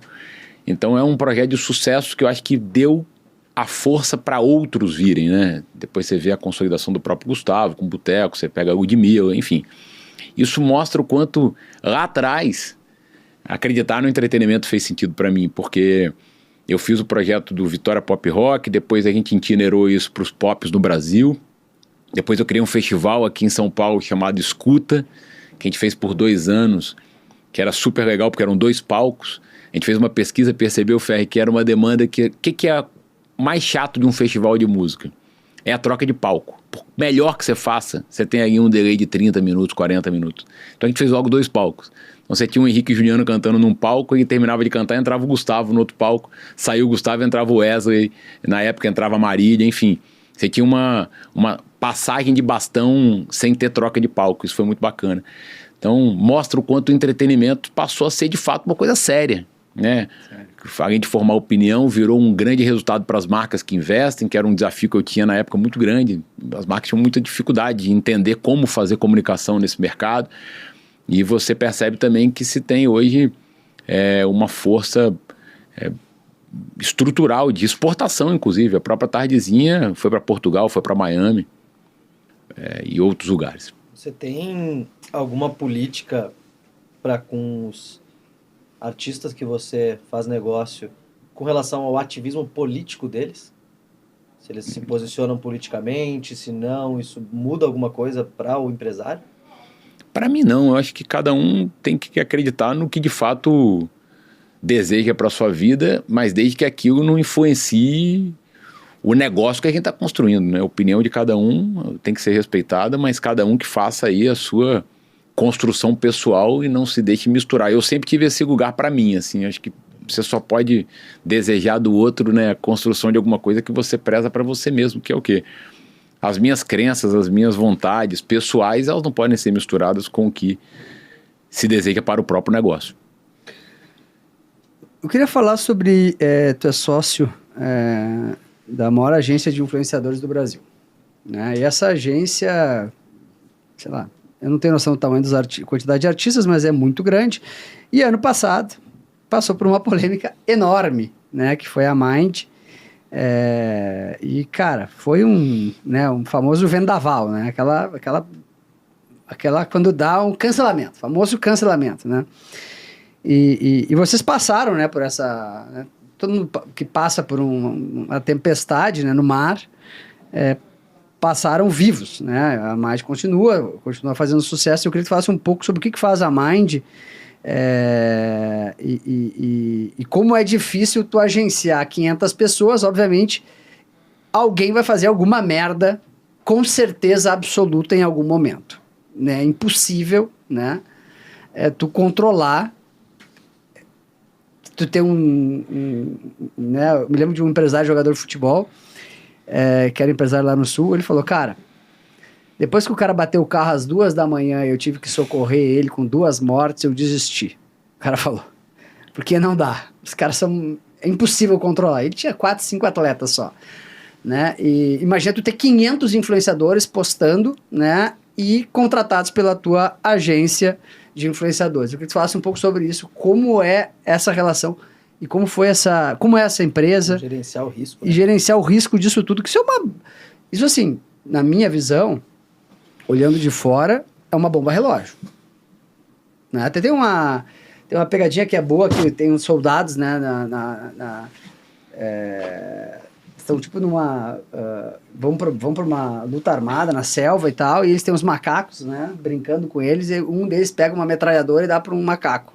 Então é um projeto de sucesso que eu acho que deu a força para outros virem, né? Depois você vê a consolidação do próprio Gustavo com o Boteco, você pega a Ludmilla, enfim. Isso mostra o quanto lá atrás acreditar no entretenimento fez sentido para mim, porque eu fiz o projeto do Vitória Pop Rock, depois a gente itinerou isso para os pops do Brasil, depois eu criei um festival aqui em São Paulo chamado Escuta, que a gente fez por 2 anos, que era super legal porque eram 2 palcos, A gente fez uma pesquisa, percebeu, Ferri, que era uma demanda que é mais chato de um festival de música? É a troca de palco. Por melhor que você faça, você tem aí um delay de 30 minutos, 40 minutos. Então a gente fez logo 2 palcos. Então você tinha o Henrique e Juliano cantando num palco, e terminava de cantar, entrava o Gustavo no outro palco, saiu o Gustavo, entrava o Wesley, na época entrava a Marília, enfim. Você tinha uma passagem de bastão sem ter troca de palco, isso foi muito bacana. Então mostra o quanto o entretenimento passou a ser de fato uma coisa séria, né? Além de formar opinião, virou um grande resultado para as marcas que investem, que era um desafio que eu tinha na época muito grande. As marcas tinham muita dificuldade de entender como fazer comunicação nesse mercado, e você percebe também que se tem hoje uma força estrutural de exportação, inclusive. A própria Tardezinha foi para Portugal, foi para Miami e outros lugares. Você tem alguma política para com os artistas que você faz negócio com relação ao ativismo político deles? Se eles se posicionam politicamente, se não, isso muda alguma coisa para o empresário? Para mim não, eu acho que cada um tem que acreditar no que de fato deseja para sua vida, mas desde que aquilo não influencie o negócio que a gente está construindo, né? A opinião de cada um tem que ser respeitada, mas cada um que faça aí a sua construção pessoal e não se deixe misturar. Eu sempre tive esse lugar para mim, assim, acho que você só pode desejar do outro, né, a construção de alguma coisa que você preza para você mesmo, que é o quê? As minhas crenças, as minhas vontades pessoais, elas não podem ser misturadas com o que se deseja para o próprio negócio. Eu queria falar sobre, tu é sócio da maior agência de influenciadores do Brasil, né? E essa agência, sei lá, eu não tenho noção do tamanho da quantidade de artistas, mas é muito grande. E ano passado passou por uma polêmica enorme, né? Que foi a Mind. E, cara, foi um famoso vendaval, né? Aquela quando dá um cancelamento, famoso cancelamento, né? E vocês passaram, né, por essa... Né, todo mundo que passa por uma tempestade, né, no mar, passaram vivos, né? A Mind continua fazendo sucesso. Eu queria que tu falasse um pouco sobre o que faz a Mind e como é difícil tu agenciar 500 pessoas. Obviamente, alguém vai fazer alguma merda, com certeza absoluta, em algum momento, né? É impossível, né? Tu controlar. Tu tem né? Eu me lembro de um empresário, jogador de futebol, que era empresário lá no Sul. Ele falou, cara, depois que o cara bateu o carro às 2 da manhã e eu tive que socorrer ele com 2 mortes, eu desisti. O cara falou, porque não dá, os caras são, é impossível controlar. Ele tinha 4, 5 atletas só, né? E imagina tu ter 500 influenciadores postando, né, e contratados pela tua agência de influenciadores. Eu queria que tu falasse um pouco sobre isso, como é essa relação e como é essa empresa. Gerenciar o risco. E gerenciar o risco disso tudo, que isso assim, na minha visão, olhando de fora, é uma bomba relógio. Né? Até tem uma pegadinha que é boa, que tem uns soldados, né, estão tipo numa... vão para uma luta armada na selva e tal, e eles têm uns macacos, né, brincando com eles, e um deles pega uma metralhadora e dá para um macaco.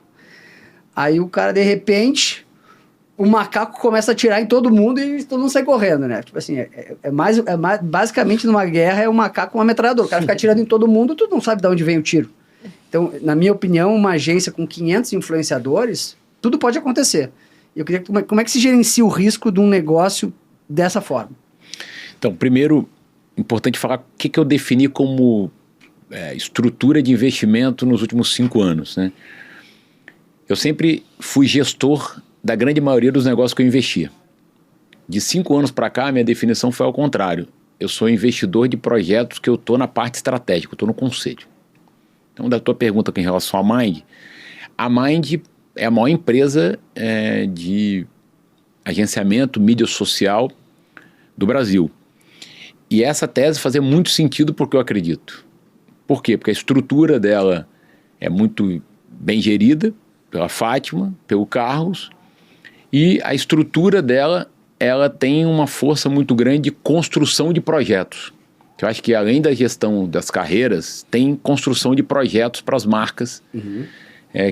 Aí o cara, de repente, o macaco começa a atirar em todo mundo e todo mundo sai correndo, né? Tipo assim, basicamente numa guerra é um macaco com uma metralhadora. O cara fica atirando em todo mundo, tu não sabe de onde vem o tiro. Então, na minha opinião, uma agência com 500 influenciadores, tudo pode acontecer. Eu queria como é que se gerencia o risco de um negócio dessa forma? Então, primeiro, importante falar o que eu defini como estrutura de investimento nos últimos 5 anos, né? Eu sempre fui gestor da grande maioria dos negócios que eu investia. De 5 anos para cá, a minha definição foi ao contrário. Eu sou investidor de projetos que eu estou na parte estratégica, eu estou no conselho. Então, da tua pergunta com relação à Mind é a maior empresa de agenciamento, mídia social do Brasil. E essa tese fazia muito sentido porque eu acredito. Por quê? Porque a estrutura dela é muito bem gerida pela Fátima, pelo Carlos, e a estrutura dela, ela tem uma força muito grande de construção de projetos. Eu acho que além da gestão das carreiras, tem construção de projetos para as marcas,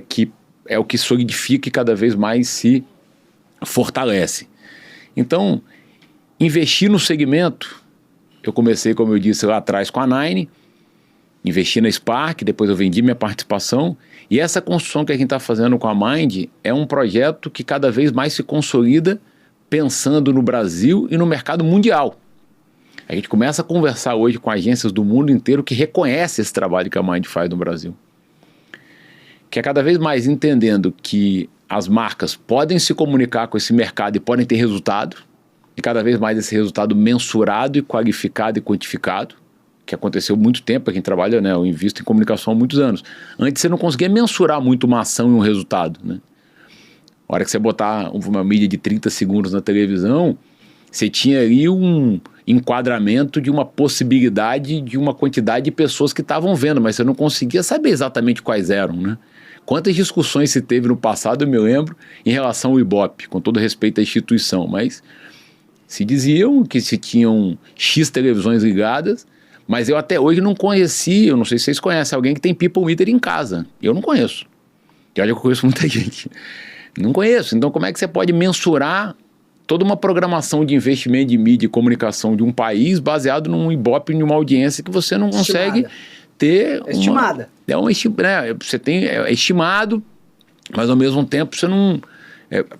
que é o que solidifica e cada vez mais se fortalece. Então, investir no segmento, eu comecei, como eu disse lá atrás, com a Nine, investi na Spark, depois eu vendi minha participação, e essa construção que a gente está fazendo com a Mind é um projeto que cada vez mais se consolida pensando no Brasil e no mercado mundial. A gente começa a conversar hoje com agências do mundo inteiro que reconhecem esse trabalho que a Mind faz no Brasil. Que é cada vez mais entendendo que as marcas podem se comunicar com esse mercado e podem ter resultado, e cada vez mais esse resultado mensurado e qualificado e quantificado, que aconteceu há muito tempo, quem trabalha, né, eu invisto em comunicação há muitos anos. Antes você não conseguia mensurar muito uma ação e um resultado, né? A hora que você botar uma mídia de 30 segundos na televisão, você tinha ali um enquadramento de uma possibilidade de uma quantidade de pessoas que estavam vendo, mas você não conseguia saber exatamente quais eram, né? Quantas discussões se teve no passado, eu me lembro, em relação ao Ibope, com todo respeito à instituição, mas se diziam que se tinham X televisões ligadas, mas eu até hoje não conheci, eu não sei se vocês conhecem alguém que tem People Meter em casa. Eu não conheço. E olha que eu conheço muita gente. Não conheço. Então como é que você pode mensurar toda uma programação de investimento de mídia e comunicação de um país baseado num Ibope, em uma audiência que você não consegue ter... Estimada. Você tem estimado, mas ao mesmo tempo você não...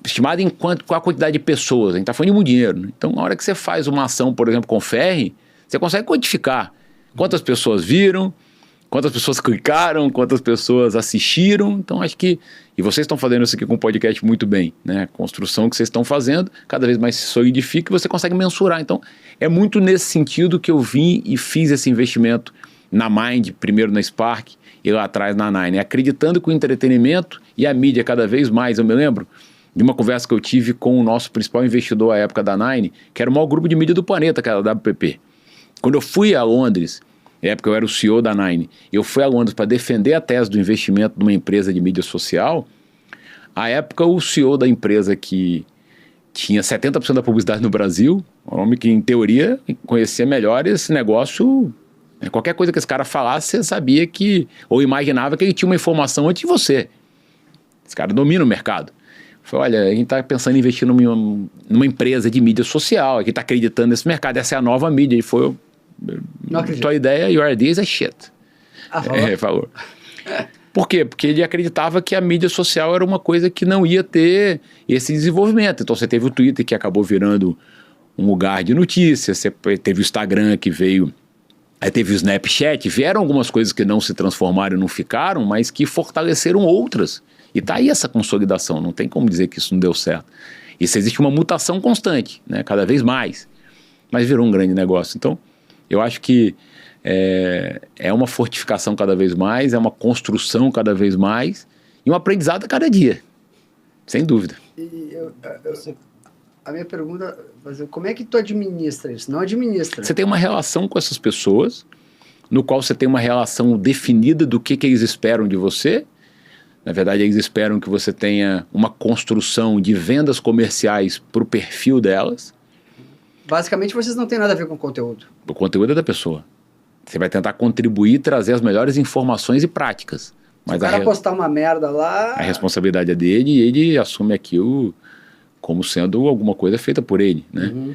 estimado em qual a quantidade de pessoas. A gente está falando de muito dinheiro, né? Então, na hora que você faz uma ação, por exemplo, com Ferri, você consegue quantificar quantas pessoas viram, quantas pessoas clicaram, quantas pessoas assistiram. Então, acho que... E vocês estão fazendo isso aqui com o podcast muito bem, né? A construção que vocês estão fazendo, cada vez mais se solidifica e você consegue mensurar. Então, é muito nesse sentido que eu vim e fiz esse investimento na Mind, primeiro na Spark e lá atrás na Nine, acreditando que o entretenimento e a mídia cada vez mais, eu me lembro de uma conversa que eu tive com o nosso principal investidor à época da Nine, que era o maior grupo de mídia do planeta, que era a WPP. Quando eu fui a Londres, na época eu era o CEO da Nine, eu fui a Londres para defender a tese do investimento numa empresa de mídia social, à época o CEO da empresa que tinha 70% da publicidade no Brasil, um homem que em teoria conhecia melhor esse negócio, qualquer coisa que esse cara falasse, você sabia que, ou imaginava que ele tinha uma informação antes de você. Esse cara domina o mercado. Eu falei, olha, a gente está pensando em investir numa empresa de mídia social, a gente está acreditando nesse mercado, essa é a nova mídia. E foi, tua ideia, your idea is a shit. Falou. Por quê? Porque ele acreditava que a mídia social era uma coisa que não ia ter esse desenvolvimento. Então você teve o Twitter, que acabou virando um lugar de notícias, você teve o Instagram, que veio... Aí teve o Snapchat, vieram algumas coisas que não se transformaram e não ficaram, mas que fortaleceram outras. E tá aí essa consolidação, não tem como dizer que isso não deu certo. Isso existe uma mutação constante, né? Cada vez mais, mas virou um grande negócio. Então, eu acho que é uma fortificação cada vez mais, é uma construção cada vez mais e um aprendizado a cada dia, sem dúvida. A minha pergunta, como é que tu administra isso? Não administra. Você tem uma relação com essas pessoas, no qual você tem uma relação definida do que eles esperam de você. Na verdade, eles esperam que você tenha uma construção de vendas comerciais para o perfil delas. Basicamente, vocês não têm nada a ver com o conteúdo. O conteúdo é da pessoa. Você vai tentar contribuir e trazer as melhores informações e práticas. Mas se o cara postar uma merda lá... A responsabilidade é dele e ele assume aquilo como sendo alguma coisa feita por ele, né? Uhum.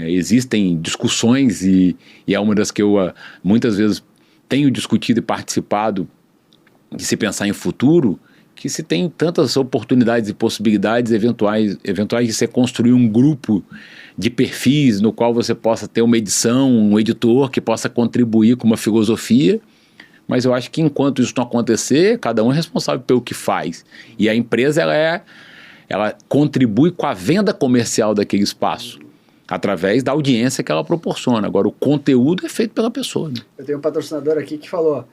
Existem discussões e é uma das que eu muitas vezes tenho discutido e participado de se pensar em futuro, que se tem tantas oportunidades e possibilidades eventuais de você construir um grupo de perfis no qual você possa ter uma edição, um editor que possa contribuir com uma filosofia, mas eu acho que enquanto isso não acontecer, cada um é responsável pelo que faz. E a empresa, ela contribui com a venda comercial daquele espaço, através da audiência que ela proporciona. Agora, o conteúdo é feito pela pessoa, né? Eu tenho um patrocinador aqui que falou,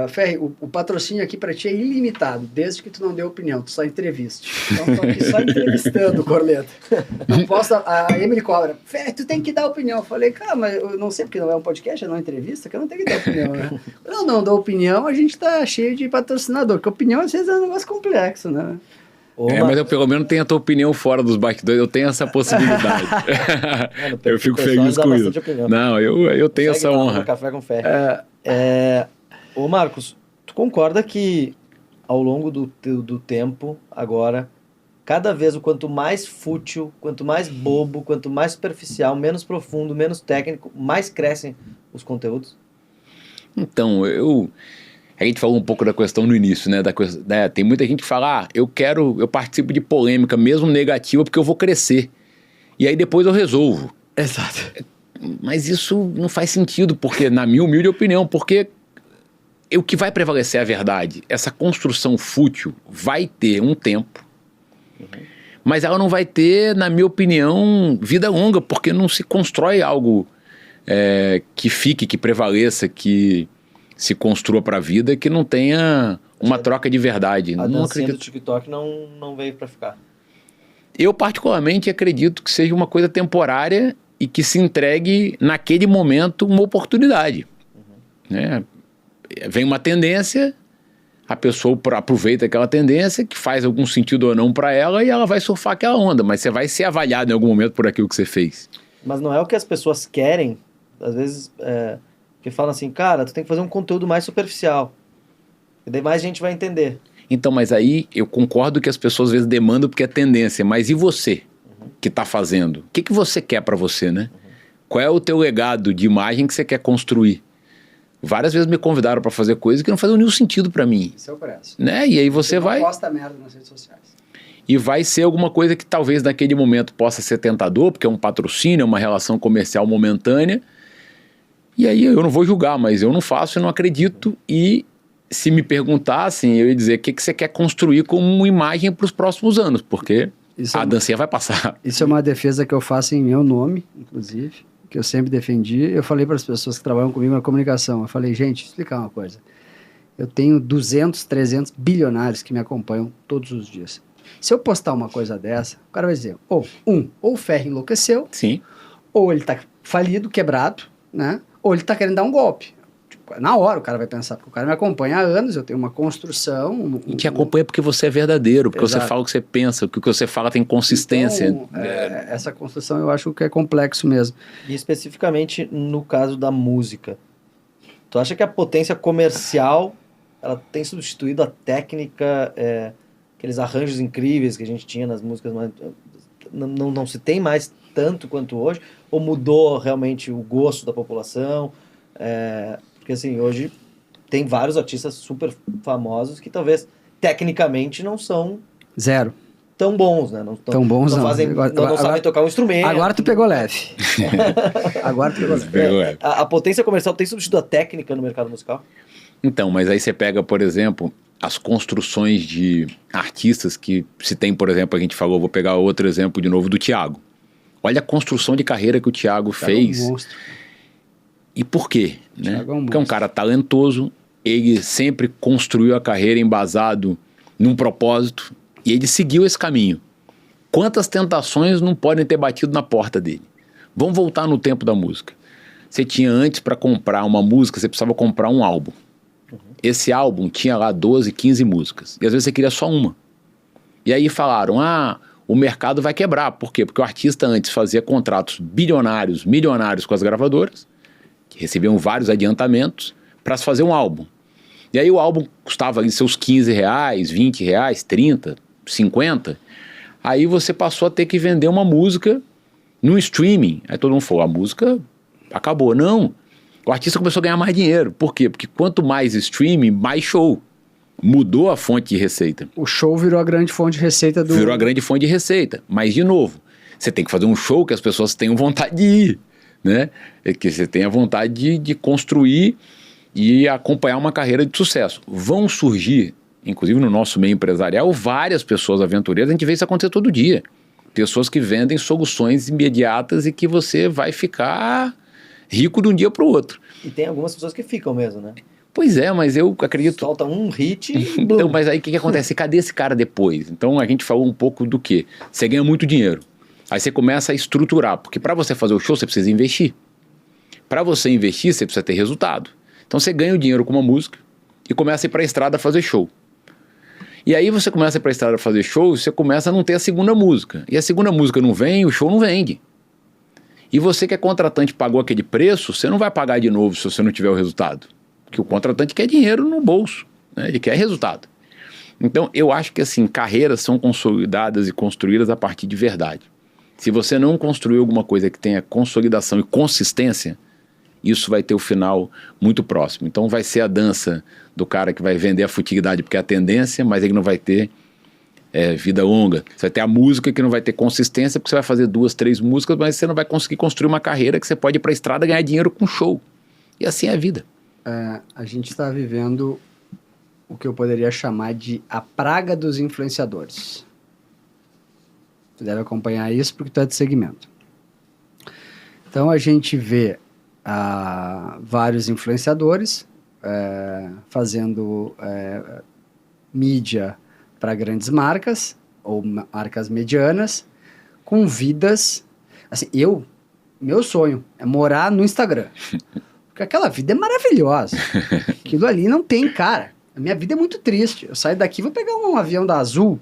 Ferri, o patrocínio aqui para ti é ilimitado, desde que tu não dê opinião, tu só entreviste. Então, tô aqui só entrevistando, Corleto. Não posso, a Emily cobra, Ferri, tu tem que dar opinião. Eu falei, cara, mas eu não sei porque não é um podcast, é uma entrevista, que eu não tenho que dar opinião, né? Não dou opinião, a gente tá cheio de patrocinador, porque opinião às vezes é um negócio complexo, né? Mas eu pelo menos tenho a tua opinião fora dos bastidores, eu tenho essa possibilidade. Eu fico feliz com isso. Não, eu tenho essa honra. Café com Ferri. Ô Marcos, tu concorda que ao longo do tempo, agora, cada vez o quanto mais fútil, quanto mais bobo, quanto mais superficial, menos profundo, menos técnico, mais crescem os conteúdos? Então, a gente falou um pouco da questão no início, né? Tem muita gente que fala, eu participo de polêmica, mesmo negativa, porque eu vou crescer. E aí depois eu resolvo. Exato. Mas isso não faz sentido, porque, na minha humilde opinião, porque o que vai prevalecer é a verdade. Essa construção fútil vai ter um tempo, mas ela não vai ter, na minha opinião, vida longa, porque não se constrói algo que fique, que prevaleça, que se construa para a vida, que não tenha uma troca de verdade. A não dancinha acredito. do TikTok não veio para ficar. Eu, particularmente, acredito que seja uma coisa temporária e que se entregue, naquele momento, uma oportunidade. Né? Vem uma tendência, a pessoa aproveita aquela tendência, que faz algum sentido ou não para ela, e ela vai surfar aquela onda, mas você vai ser avaliado em algum momento por aquilo que você fez. Mas não é o que as pessoas querem, às vezes, que falam assim, cara, tu tem que fazer um conteúdo mais superficial, e daí mais gente vai entender. Então, mas aí eu concordo que as pessoas às vezes demandam porque é tendência, mas e você que está fazendo? O que você quer para você, né? Qual é o teu legado de imagem que você quer construir? Várias vezes me convidaram para fazer coisas que não faziam nenhum sentido para mim. Isso é o preço. Né? E aí você vai... posta merda nas redes sociais. E vai ser alguma coisa que talvez naquele momento possa ser tentador, porque é um patrocínio, é uma relação comercial momentânea. E aí eu não vou julgar, mas eu não faço, eu não acredito. E se me perguntassem, eu ia dizer o que você quer construir como uma imagem para os próximos anos, porque a dancinha vai passar. Isso é uma defesa que eu faço em meu nome, inclusive, que eu sempre defendi. Eu falei para as pessoas que trabalham comigo na comunicação, eu falei, gente, vou explicar uma coisa. Eu tenho 200, 300 bilionários que me acompanham todos os dias. Se eu postar uma coisa dessa, o cara vai dizer, ou o Ferri enlouqueceu, Sim. ou ele tá falido, quebrado, né? Ou ele tá querendo dar um golpe. Tipo, na hora o cara vai pensar, porque o cara me acompanha há anos, eu tenho uma construção... E te acompanha porque você é verdadeiro, porque Exato. você fala o que você pensa, que o que você fala tem consistência. Então, essa construção eu acho que é complexo mesmo. E especificamente no caso da música, tu acha que a potência comercial ela tem substituído a técnica, aqueles arranjos incríveis que a gente tinha nas músicas, mas não se tem mais tanto quanto hoje? Ou mudou realmente o gosto da população? Porque assim, hoje tem vários artistas super famosos que talvez tecnicamente não são Zero. tão bons, né? Não Tão bons não. Não sabem tocar um instrumento. Agora tu pegou leve. Agora tu pegou leve. A potência comercial tem substituído a técnica no mercado musical? Então, mas aí você pega, por exemplo, as construções de artistas que se tem, por exemplo, a gente falou, vou pegar outro exemplo de novo do Thiago. Olha a construção de carreira que o Thiago fez. É um monstro. E por quê? Né? Thiago é um Porque é um cara talentoso, ele sempre construiu a carreira embasado num propósito e ele seguiu esse caminho. Quantas tentações não podem ter batido na porta dele? Vamos voltar no tempo da música. Você tinha antes, para comprar uma música, você precisava comprar um álbum. Esse álbum tinha lá 12, 15 músicas. E às vezes você queria só uma. E aí falaram, o mercado vai quebrar. Por quê? Porque o artista antes fazia contratos bilionários, milionários com as gravadoras, que recebiam vários adiantamentos, para se fazer um álbum. E aí o álbum custava ali seus R$15, R$20, 30, 50. Aí você passou a ter que vender uma música no streaming. Aí todo mundo falou, a música acabou. Não. O artista começou a ganhar mais dinheiro. Por quê? Porque quanto mais streaming, mais show. Mudou a fonte de receita. O show virou a grande fonte de receita do... Virou a grande fonte de receita. Mas, de novo, você tem que fazer um show que as pessoas tenham vontade de ir, né? Que você tenha vontade de construir e acompanhar uma carreira de sucesso. Vão surgir, inclusive no nosso meio empresarial, várias pessoas aventureiras. A gente vê isso acontecer todo dia. Pessoas que vendem soluções imediatas e que você vai ficar rico de um dia para o outro. E tem algumas pessoas que ficam mesmo, né? Pois é, mas eu acredito... Solta um hit e... Então, mas aí o que acontece? Cadê esse cara depois? Então a gente falou um pouco do quê? Você ganha muito dinheiro. Aí você começa a estruturar, porque para você fazer o show você precisa investir. Para você investir você precisa ter resultado. Então você ganha o dinheiro com uma música e começa a ir para a estrada fazer show. E aí você começa a ir para a estrada fazer show, você começa a não ter a segunda música. E a segunda música não vem, o show não vende. E você que é contratante pagou aquele preço, você não vai pagar de novo se você não tiver o resultado. Porque o contratante quer dinheiro no bolso, né? Ele quer resultado. Então, eu acho que assim, carreiras são consolidadas e construídas a partir de verdade. Se você não construir alguma coisa que tenha consolidação e consistência, isso vai ter o final muito próximo. Então vai ser a dança do cara que vai vender a futilidade porque é a tendência, mas ele não vai ter vida longa. Você vai ter a música que não vai ter consistência porque você vai fazer 2, 3 músicas, mas você não vai conseguir construir uma carreira que você pode ir para a estrada e ganhar dinheiro com show. E assim é a vida. A gente está vivendo o que eu poderia chamar de a praga dos influenciadores. Você deve acompanhar isso porque tu é de segmento. Então a gente vê vários influenciadores fazendo mídia para grandes marcas ou marcas medianas com vidas... Assim, meu sonho é morar no Instagram. Porque aquela vida é maravilhosa. Aquilo ali não tem, cara. A minha vida é muito triste. Eu saio daqui e vou pegar um avião da Azul.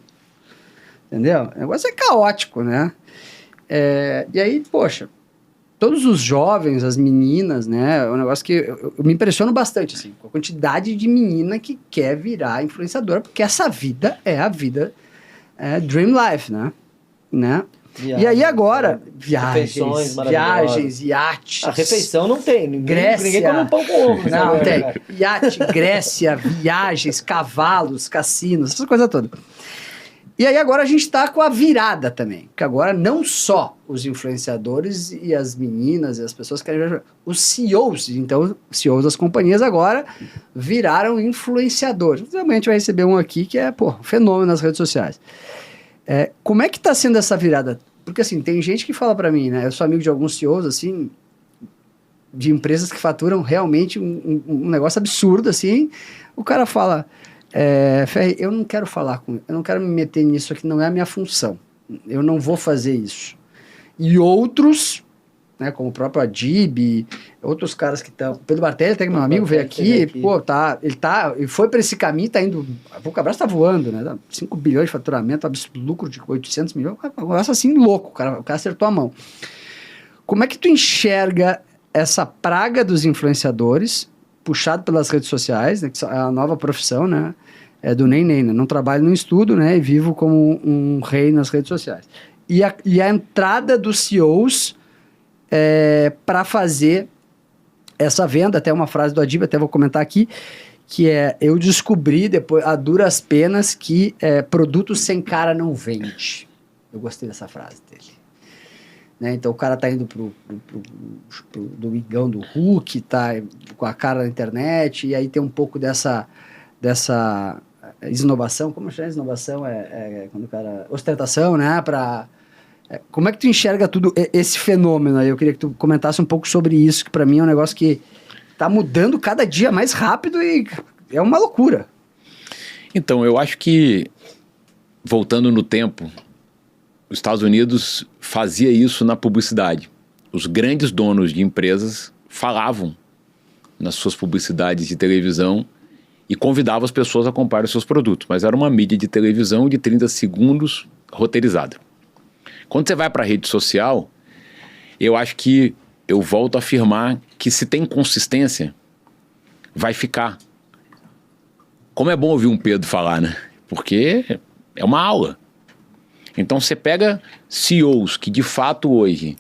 Entendeu? O negócio é caótico, né? E aí, poxa, todos os jovens, as meninas, né? É um negócio que eu me impressiono bastante, assim, com a quantidade de menina que quer virar influenciadora, porque essa vida é a vida dream life, né? E aí agora, viagens, iates. A refeição não tem, Grécia. Ninguém come um pão com ovo. Não, tem. Iate, Grécia, viagens, cavalos, cassinos, essas coisas todas. E aí agora a gente tá com a virada também, porque agora não só os influenciadores e as meninas e as pessoas que querem viajar, os CEOs, então os CEOs das companhias agora viraram influenciadores. Realmente vai receber um aqui que é, um fenômeno nas redes sociais. Como é que tá sendo essa virada? Porque assim, tem gente que fala pra mim, né? Eu sou amigo de alguns CEOs, assim, de empresas que faturam realmente um negócio absurdo, assim. O cara fala, Ferri, eu não quero eu não quero me meter nisso aqui, não é a minha função. Eu não vou fazer isso. E outros, né, como o próprio Adib, outros caras que estão... Pedro Bartelli, até que meu amigo veio aqui, ele foi para esse caminho, tá indo... A Vulcabras tá voando, né? 5 bilhões de faturamento, lucro de 800 milhões, um negócio assim louco, o cara acertou a mão. Como é que tu enxerga essa praga dos influenciadores, puxado pelas redes sociais, né, que é a nova profissão, né? Do neném, né? Não trabalho no estudo, né? E vivo como um rei nas redes sociais. E a entrada dos CEOs para fazer essa venda, até uma frase do Adib, até vou comentar aqui, que eu descobri depois, a duras penas, que produto sem cara não vende. Eu gostei dessa frase dele. Né? Então o cara tá indo do Igão do Hulk, tá com a cara na internet, e aí tem um pouco dessa inovação. Como chama inovação? Quando o cara... Ostentação, né? Como é que tu enxerga tudo esse fenômeno aí? Eu queria que tu comentasse um pouco sobre isso, que para mim é um negócio que tá mudando cada dia mais rápido e é uma loucura. Então, eu acho que, voltando no tempo, os Estados Unidos fazia isso na publicidade. Os grandes donos de empresas falavam nas suas publicidades de televisão e convidavam as pessoas a comprar os seus produtos, mas era uma mídia de televisão de 30 segundos roteirizada. Quando você vai para a rede social, eu acho que eu volto a afirmar que se tem consistência, vai ficar. Como é bom ouvir um Pedro falar, né? Porque é uma aula. Então você pega CEOs que de fato hoje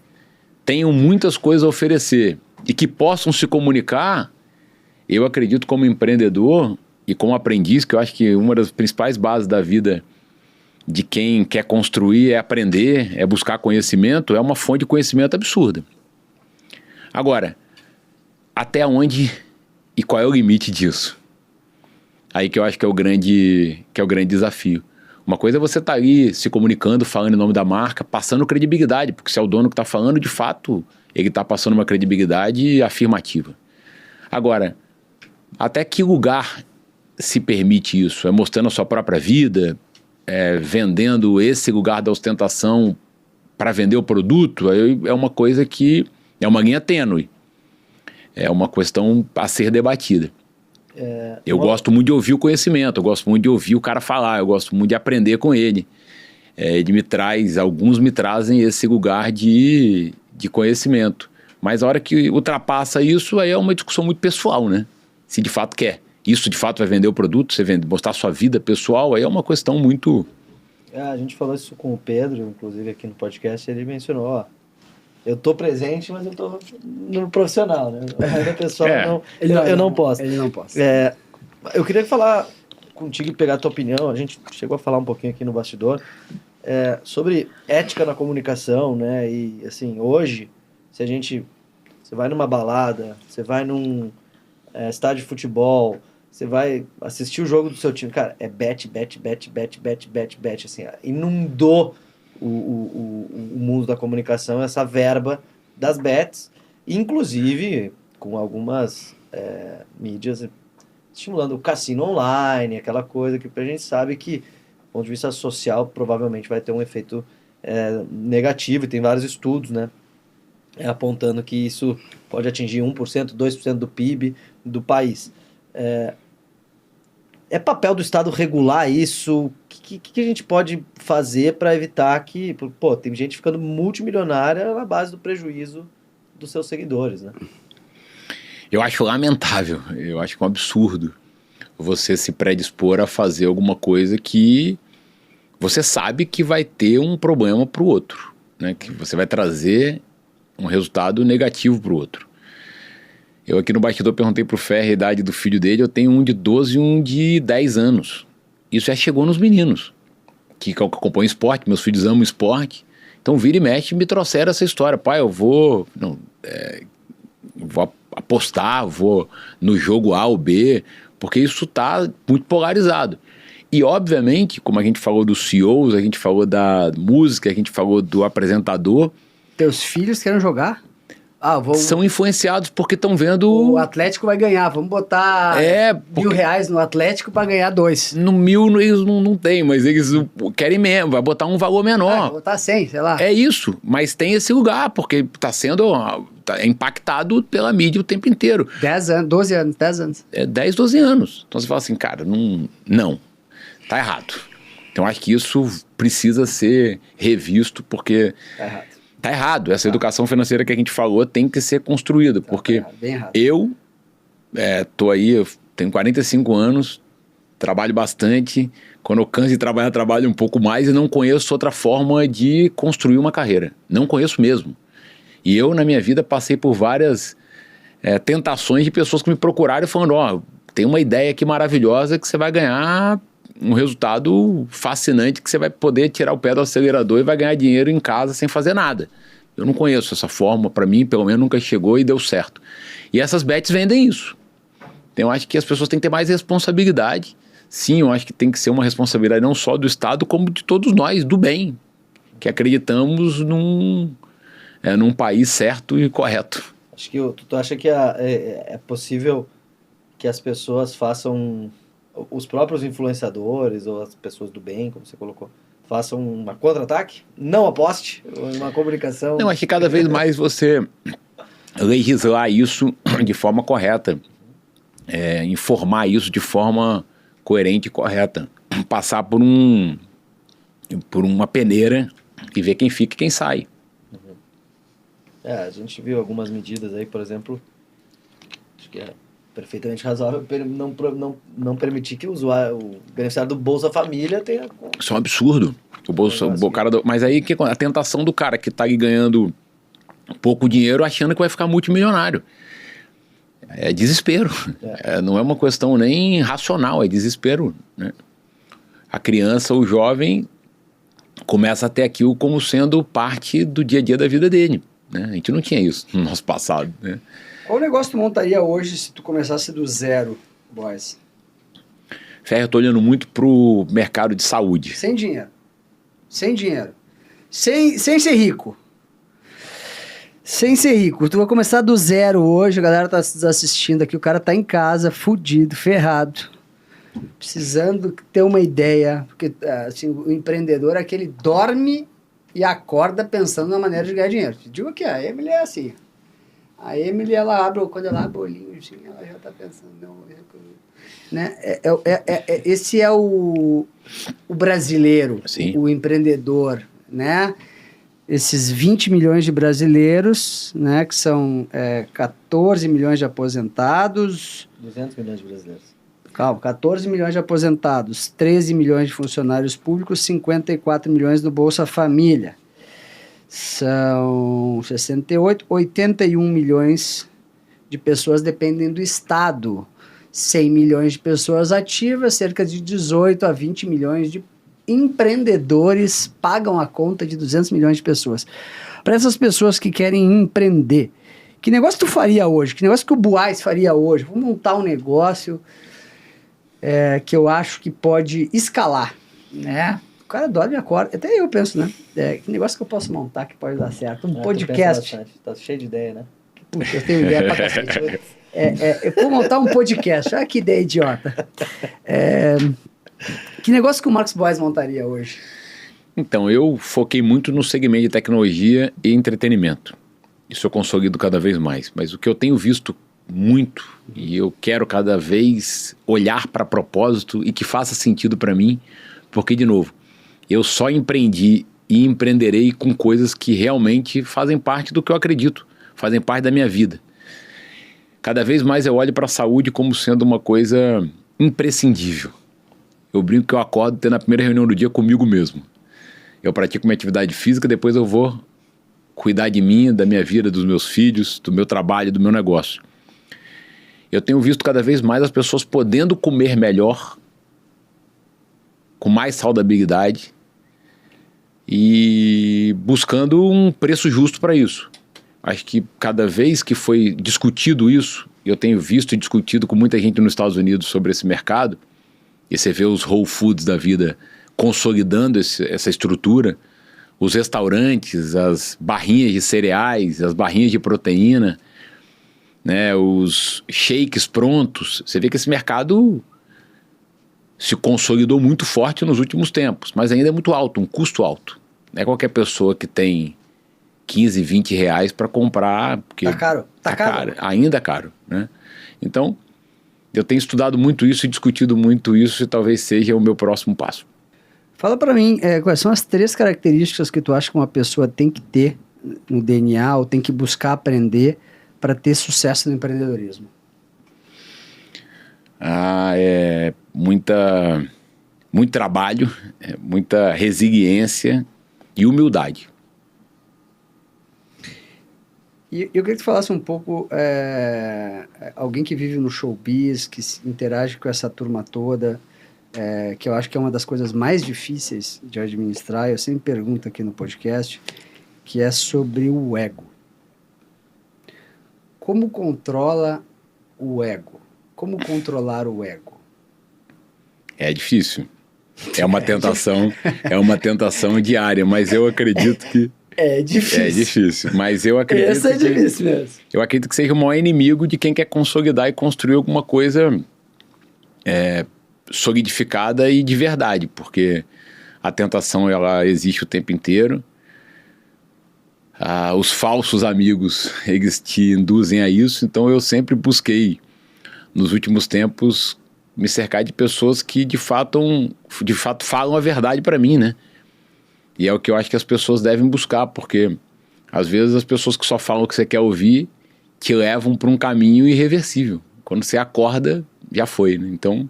tenham muitas coisas a oferecer e que possam se comunicar, eu acredito como empreendedor e como aprendiz, que eu acho que uma das principais bases da vida de quem quer construir é aprender, é buscar conhecimento, é uma fonte de conhecimento absurda. Agora, até onde e qual é o limite disso? Aí que eu acho que é o grande desafio. Uma coisa é você estar ali se comunicando, falando em nome da marca, passando credibilidade, porque se é o dono que está falando, de fato, ele está passando uma credibilidade afirmativa. Agora, até que lugar se permite isso? É mostrando a sua própria vida, vendendo esse lugar da ostentação para vender o produto? É uma coisa que é uma linha tênue. É uma questão a ser debatida. Eu gosto muito de ouvir o conhecimento, eu gosto muito de ouvir o cara falar, eu gosto muito de aprender com ele. Alguns me trazem esse lugar de conhecimento. Mas a hora que ultrapassa isso, aí é uma discussão muito pessoal, né? Se de fato quer. isso de fato vai vender o produto, você mostrar sua vida pessoal, aí é uma questão muito... A gente falou isso com o Pedro, inclusive aqui no podcast, ele mencionou, ó, eu tô presente, mas eu tô no profissional, né? A vida pessoal eu não posso. Ele não posso. Eu queria falar contigo e pegar a tua opinião, a gente chegou a falar um pouquinho aqui no bastidor, sobre ética na comunicação, né? E assim, hoje, você vai numa balada, você vai num estádio de futebol, você vai assistir o jogo do seu time, cara, é bet, assim, inundou o mundo da comunicação, essa verba das bets, inclusive com algumas mídias estimulando o cassino online, aquela coisa que a gente sabe que, do ponto de vista social, provavelmente vai ter um efeito negativo, e tem vários estudos, né, apontando que isso pode atingir 1%, 2% do PIB do país. É papel do Estado regular isso? O que a gente pode fazer para evitar que... Pô, tem gente ficando multimilionária na base do prejuízo dos seus seguidores, né? Eu acho lamentável, eu acho que é um absurdo você se predispor a fazer alguma coisa que você sabe que vai ter um problema para o outro, né? Que você vai trazer um resultado negativo para o outro. Eu aqui no bastidor perguntei pro Ferri a idade do filho dele, eu tenho um de 12 e um de 10 anos. Isso já chegou nos meninos, que acompanham esporte, meus filhos amam esporte. Então vira e mexe me trouxeram essa história. Pai, eu vou apostar, vou no jogo A ou B, porque isso tá muito polarizado. E obviamente, como a gente falou dos CEOs, a gente falou da música, a gente falou do apresentador. Teus filhos querem jogar? São influenciados porque estão vendo... O Atlético vai ganhar, vamos botar R$1.000 no Atlético para ganhar 2. No 1.000 eles não tem, mas eles querem mesmo, vai botar um valor menor. Vai botar 100, sei lá. É isso, mas tem esse lugar, porque está sendo impactado pela mídia o tempo inteiro. 10 anos, 12 anos, 10 anos. 10, 12 anos. Então você fala assim, cara, não, tá errado. Então acho que isso precisa ser revisto, porque... Tá errado. Essa educação financeira que a gente falou tem que ser construída, porque bem errado. Eu tenho 45 anos, trabalho bastante, quando eu canso de trabalhar, trabalho um pouco mais e não conheço outra forma de construir uma carreira. Não conheço mesmo. E eu, na minha vida, passei por várias tentações de pessoas que me procuraram falando, tem uma ideia aqui maravilhosa que você vai ganhar um resultado fascinante, que você vai poder tirar o pé do acelerador e vai ganhar dinheiro em casa sem fazer nada. Eu não conheço essa forma, para mim, pelo menos nunca chegou e deu certo. E essas bets vendem isso. Então eu acho que as pessoas têm que ter mais responsabilidade. Sim, eu acho que tem que ser uma responsabilidade não só do Estado, como de todos nós, do bem, que acreditamos num país certo e correto. Acho que tu acha que é possível que as pessoas façam... Os próprios influenciadores ou as pessoas do bem, como você colocou, façam uma contra-ataque? Não aposte, uma comunicação... Não, acho que cada vez mais você legislar isso de forma correta, informar isso de forma coerente e correta, passar por uma peneira e ver quem fica e quem sai. A gente viu algumas medidas aí, por exemplo, acho que perfeitamente razoável não permitir que o beneficiário do Bolsa Família tenha... Isso é um absurdo. Mas aí a tentação do cara que está aí ganhando pouco dinheiro achando que vai ficar multimilionário. É desespero. Não é uma questão nem racional, é desespero, né? A criança, o jovem, começa a ter aquilo como sendo parte do dia a dia da vida dele, né? A gente não tinha isso no nosso passado, né? Qual negócio tu montaria hoje se tu começasse do zero, boys? Ferro, eu tô olhando muito pro mercado de saúde. Sem dinheiro. Sem ser rico. Sem ser rico. Tu vai começar do zero hoje, a galera tá assistindo aqui, o cara tá em casa, fudido, ferrado, precisando ter uma ideia, porque assim, o empreendedor é aquele dorme e acorda pensando na maneira de ganhar dinheiro. Te digo que a Emily é assim. A Emily, quando ela abre o olhinho, assim, ela já tá pensando, né? Esse é o brasileiro, o empreendedor, né? Esses 20 milhões de brasileiros, né? Que são 14 milhões de aposentados. 200 milhões de brasileiros. Calma, 14 milhões de aposentados, 13 milhões de funcionários públicos, 54 milhões no Bolsa Família. São 68, 81 milhões de pessoas dependem do Estado. 100 milhões de pessoas ativas, cerca de 18 a 20 milhões de empreendedores pagam a conta de 200 milhões de pessoas. Para essas pessoas que querem empreender, que negócio tu faria hoje? Que negócio que o Buais faria hoje? Vou montar um negócio que eu acho que pode escalar, né? O cara dorme e acorda. Até eu penso, né? Que negócio que eu posso montar que pode dar certo? Um podcast. Tá cheio de ideia, né? Puxa, eu tenho ideia pra cacete. Eu vou montar um podcast. Olha que ideia idiota. Que negócio que o Marcos Buais montaria hoje? Então, eu foquei muito no segmento de tecnologia e entretenimento. Isso eu consolido cada vez mais. Mas o que eu tenho visto muito, e eu quero cada vez olhar para propósito e que faça sentido para mim, porque, de novo, eu só empreendi e empreenderei com coisas que realmente fazem parte do que eu acredito, fazem parte da minha vida. Cada vez mais eu olho para a saúde como sendo uma coisa imprescindível. Eu brinco que eu acordo tendo a primeira reunião do dia comigo mesmo. Eu pratico minha atividade física, depois eu vou cuidar de mim, da minha vida, dos meus filhos, do meu trabalho, do meu negócio. Eu tenho visto cada vez mais as pessoas podendo comer melhor, com mais saudabilidade e buscando um preço justo para isso. Acho que cada vez que foi discutido isso, eu tenho visto e discutido com muita gente nos Estados Unidos sobre esse mercado, e você vê os Whole Foods da vida consolidando essa estrutura, os restaurantes, as barrinhas de cereais, as barrinhas de proteína, né, os shakes prontos. Você vê que esse mercado se consolidou muito forte nos últimos tempos, mas ainda é muito alto, um custo alto. Não é qualquer pessoa que tem 15, 20 reais para comprar. Porque tá caro. Tá caro. Ainda é caro, né? Então, eu tenho estudado muito isso e discutido muito isso, e talvez seja o meu próximo passo. Fala para mim, quais são as 3 características que tu acha que uma pessoa tem que ter no DNA ou tem que buscar aprender para ter sucesso no empreendedorismo? Muito trabalho, muita resiliência e humildade. E eu queria que tu falasse um pouco, alguém que vive no showbiz, que se interage com essa turma toda, que eu acho que é uma das coisas mais difíceis de administrar, eu sempre pergunto aqui no podcast, que é sobre o ego. Como controla o ego? Como controlar o ego? É difícil. É uma tentação diária, mas eu acredito que... É difícil, mas eu acredito Esse é difícil mesmo. Eu acredito que seja o maior inimigo de quem quer consolidar e construir alguma coisa solidificada e de verdade, porque a tentação ela existe o tempo inteiro. Os falsos amigos, eles te induzem a isso, então eu sempre busquei, nos últimos tempos, me cercar de pessoas que de fato falam a verdade para mim, né? E é o que eu acho que as pessoas devem buscar, porque às vezes as pessoas que só falam o que você quer ouvir te levam para um caminho irreversível. Quando você acorda, já foi, né? Então,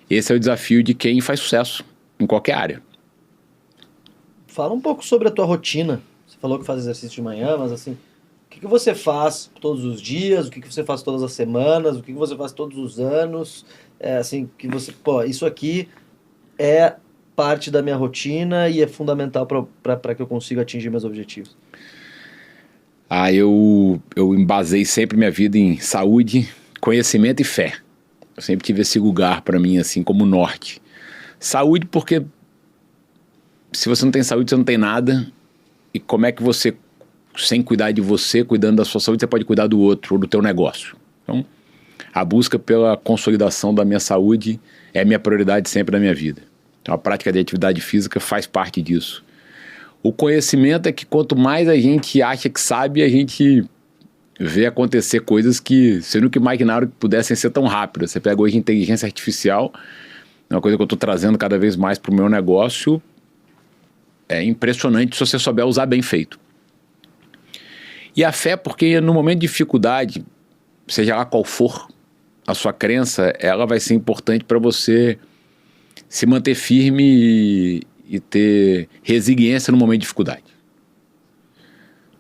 esse é o desafio de quem faz sucesso em qualquer área. Fala um pouco sobre a tua rotina. Você falou que faz exercício de manhã, mas assim, o que você faz todos os dias? O que você faz todas as semanas? O que você faz todos os anos? Assim, que você, isso aqui é parte da minha rotina e é fundamental para que eu consiga atingir meus objetivos. Eu embasei sempre minha vida em saúde, conhecimento e fé. Eu sempre tive esse lugar para mim assim como norte. Saúde porque se você não tem saúde, você não tem nada. E como é que você, sem cuidar de você, cuidando da sua saúde, você pode cuidar do outro ou do teu negócio? Então, a busca pela consolidação da minha saúde é a minha prioridade sempre na minha vida. Então, a prática de atividade física faz parte disso. O conhecimento é que quanto mais a gente acha que sabe, a gente vê acontecer coisas que você nunca imaginaram que pudessem ser tão rápidas. Você pega hoje a inteligência artificial, é uma coisa que eu estou trazendo cada vez mais para o meu negócio. É impressionante se você souber usar bem feito. E a fé, porque no momento de dificuldade, seja lá qual for, a sua crença, ela vai ser importante para você se manter firme e ter resiliência no momento de dificuldade.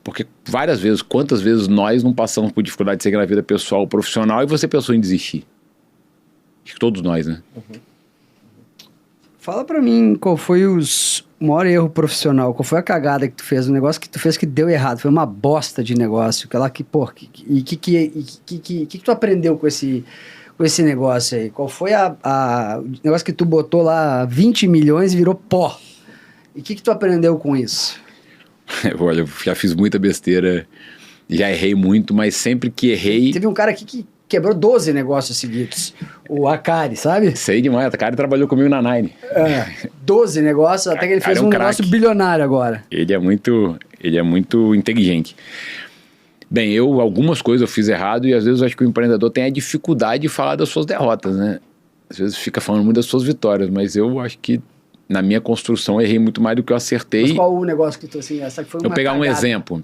Porque várias vezes, quantas vezes nós não passamos por dificuldade, seja na vida pessoal ou profissional, e você pensou em desistir? Acho que todos nós, né? Fala pra mim qual foi o maior erro profissional, qual foi a cagada que tu fez, o negócio que tu fez que deu errado, foi uma bosta de negócio, aquela que, pô, que tu aprendeu com esse negócio aí? Qual foi o negócio que tu botou lá 20 milhões e virou pó? E o que tu aprendeu com isso? Olha, eu já fiz muita besteira, já errei muito, mas sempre que errei... Teve um cara aqui que quebrou 12 negócios seguidos, o Akari, sabe? Sei demais, o cara trabalhou comigo na Nine. 12 negócios, até que ele fez um negócio bilionário agora. Ele é muito inteligente. Bem, algumas coisas eu fiz errado e às vezes eu acho que o empreendedor tem a dificuldade de falar das suas derrotas, né? Às vezes fica falando muito das suas vitórias, mas eu acho que na minha construção eu errei muito mais do que eu acertei. Mas qual o negócio que tu, assim, essa que foi uma Eu pegar cagada? um exemplo.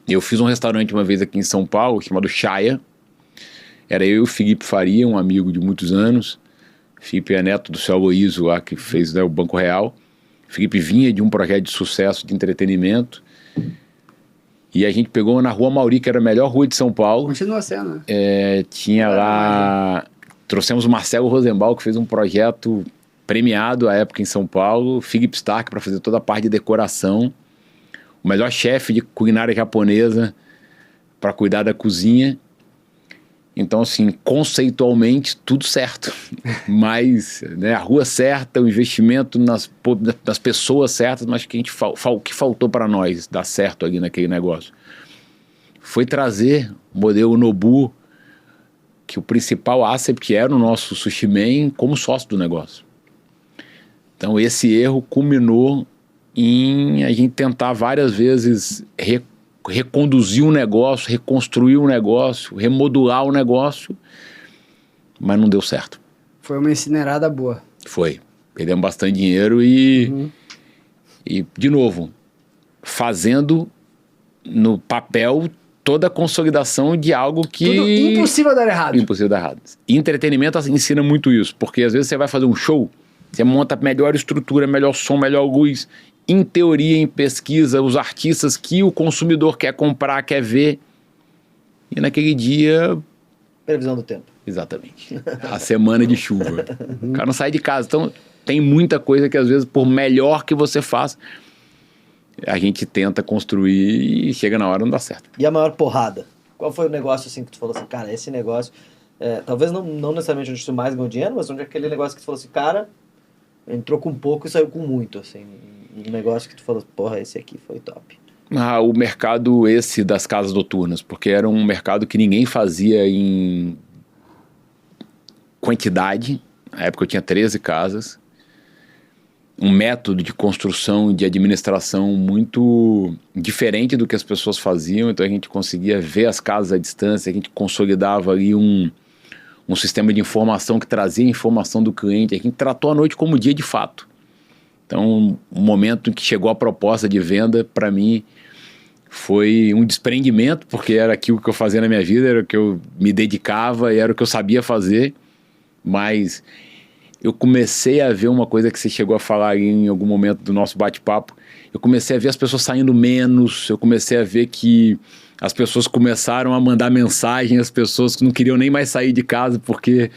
Eu fiz um restaurante uma vez aqui em São Paulo, chamado Chaya. Era eu e o Felipe Faria, um amigo de muitos anos. Felipe é neto do seu Aloysio lá, que fez, né, o Banco Real. Felipe vinha de um projeto de sucesso de entretenimento. E a gente pegou na Rua Mauri, que era a melhor rua de São Paulo. Continua sendo, né? Tinha lá... Trouxemos o Marcelo Rosenbaum, que fez um projeto premiado à época em São Paulo. Philip Stark para fazer toda a parte de decoração. O melhor chefe de culinária japonesa para cuidar da cozinha. Então, assim, conceitualmente, tudo certo. Mas, né, a rua certa, o investimento nas pessoas certas, mas que o que faltou para nós dar certo ali naquele negócio foi trazer o modelo Nobu, que o principal asset, que era o nosso Sushi Man, como sócio do negócio. Então, esse erro culminou em a gente tentar várias vezes reconduzir um negócio, reconstruir um negócio, remodular o negócio, mas não deu certo. Foi uma incinerada boa. Foi. Perdemos bastante dinheiro e, de novo, fazendo no papel toda a consolidação de algo que... Tudo impossível dar errado. Impossível dar errado. E entretenimento ensina muito isso, porque às vezes você vai fazer um show, você monta melhor estrutura, melhor som, melhor luz. Em teoria, em pesquisa, os artistas que o consumidor quer comprar, quer ver. E naquele dia... Previsão do tempo. Exatamente. A semana de chuva. O cara não sai de casa. Então, tem muita coisa que às vezes, por melhor que você faça, a gente tenta construir e chega na hora e não dá certo. E a maior porrada? Qual foi o negócio assim que tu falou assim, cara, esse negócio... talvez não necessariamente onde tu mais ganhou dinheiro, mas onde é aquele negócio que tu falou assim, cara, entrou com pouco e saiu com muito, assim... Um negócio que tu falou, porra, esse aqui foi top. O mercado esse das casas noturnas, porque era um mercado que ninguém fazia em quantidade. Na época eu tinha 13 casas. Um método de construção, de administração muito diferente do que as pessoas faziam. Então a gente conseguia ver as casas à distância, a gente consolidava ali um sistema de informação que trazia a informação do cliente. A gente tratou a noite como dia de fato. Então, o momento em que chegou a proposta de venda, para mim, foi um desprendimento, porque era aquilo que eu fazia na minha vida, era o que eu me dedicava, era o que eu sabia fazer, mas eu comecei a ver uma coisa que você chegou a falar aí em algum momento do nosso bate-papo, eu comecei a ver as pessoas saindo menos, eu comecei a ver que as pessoas começaram a mandar mensagem, as pessoas que não queriam nem mais sair de casa, porque...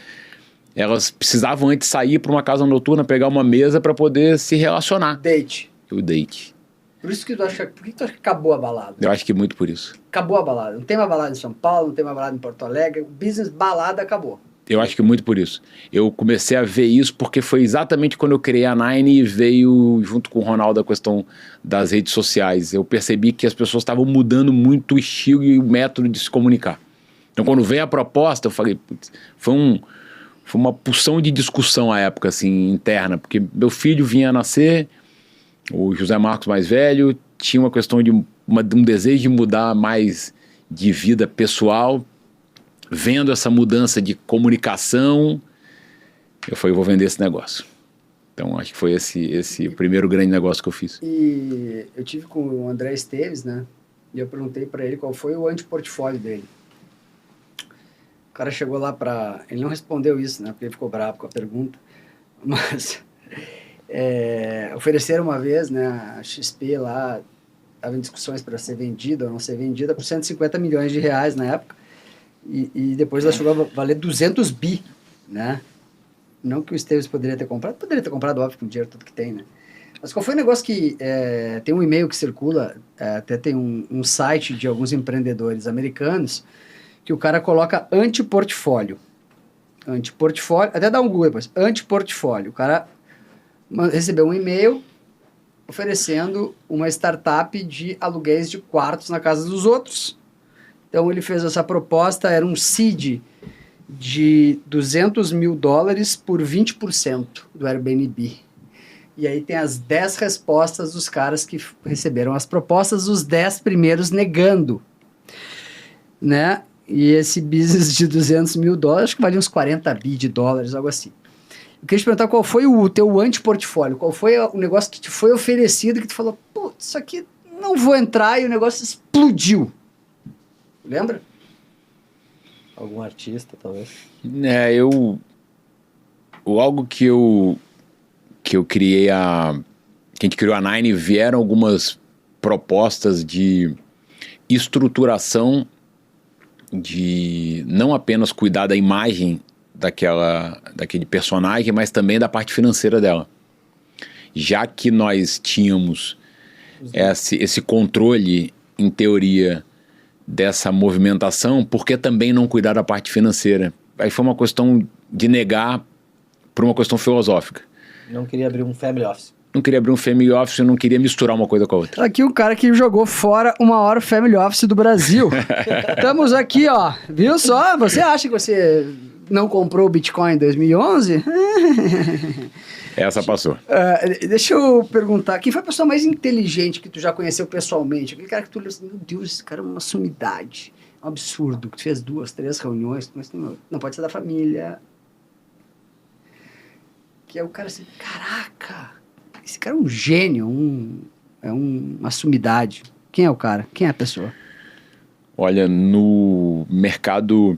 elas precisavam antes sair para uma casa noturna, pegar uma mesa para poder se relacionar. Date. O date. Por isso que tu acha... Por que tu acha que acabou a balada? Eu acho que muito por isso. Acabou a balada. Não tem uma balada em São Paulo, não tem uma balada em Porto Alegre. O business balada acabou. Eu acho que muito por isso. Eu comecei a ver isso porque foi exatamente quando eu criei a Nine e veio junto com o Ronaldo a questão das redes sociais. Eu percebi que as pessoas estavam mudando muito o estilo e o método de se comunicar. Então quando veio a proposta, eu falei, putz, foi uma porção de discussão à época, assim, interna, porque meu filho vinha a nascer, o José Marcos mais velho, tinha uma questão de um desejo de mudar mais de vida pessoal, vendo essa mudança de comunicação, eu falei, vou vender esse negócio. Então, acho que foi esse o primeiro grande negócio que eu fiz. E eu tive com o André Esteves, né, e eu perguntei para ele qual foi o antiportfólio dele. O cara chegou lá pra... Ele não respondeu isso, né? Porque ele ficou bravo com a pergunta. Mas ofereceram uma vez, né? A XP lá estava em discussões para ser vendida ou não ser vendida por 150 milhões de reais na época. E depois ela chegou a valer 200 bi, né? Não que o Esteves poderia ter comprado, óbvio, com o dinheiro tudo que tem, né? Mas qual foi o negócio que... tem um e-mail que circula, até tem um site de alguns empreendedores americanos, que o cara coloca anti-portfólio. Anti-portfólio, até dá um Google depois, anti-portfólio. O cara recebeu um e-mail oferecendo uma startup de aluguéis de quartos na casa dos outros. Então ele fez essa proposta, era um seed de $200 mil por 20% do Airbnb. E aí tem as 10 respostas dos caras que receberam as propostas, os 10 primeiros negando, né? E esse business de $200 mil, acho que valia uns 40 bi de dólares, algo assim. Eu queria te perguntar qual foi o teu anti-portfólio, qual foi o negócio que te foi oferecido que tu falou, putz, isso aqui não vou entrar, e o negócio explodiu. Lembra? Algum artista, talvez. Algo que eu criei que a gente criou a Nine, vieram algumas propostas de estruturação, de não apenas cuidar da imagem daquele personagem, mas também da parte financeira dela. Já que nós tínhamos esse controle, em teoria, dessa movimentação, por que também não cuidar da parte financeira? Aí foi uma questão de negar por uma questão filosófica. Não queria abrir um family office. Não queria abrir um family office, não queria misturar uma coisa com a outra. Aqui o cara que jogou fora o maior family office do Brasil. Estamos aqui, ó. Viu só? Você acha que você não comprou o Bitcoin em 2011? Essa passou. Deixa eu perguntar, quem foi a pessoa mais inteligente que tu já conheceu pessoalmente? Aquele cara que tu olhou assim, meu Deus, esse cara é uma sumidade. É um absurdo. Que tu fez 2, 3 reuniões, mas não pode ser da família. Que é o cara assim, caraca, esse cara é um gênio, uma sumidade. Quem é o cara? Quem é a pessoa? Olha, no mercado,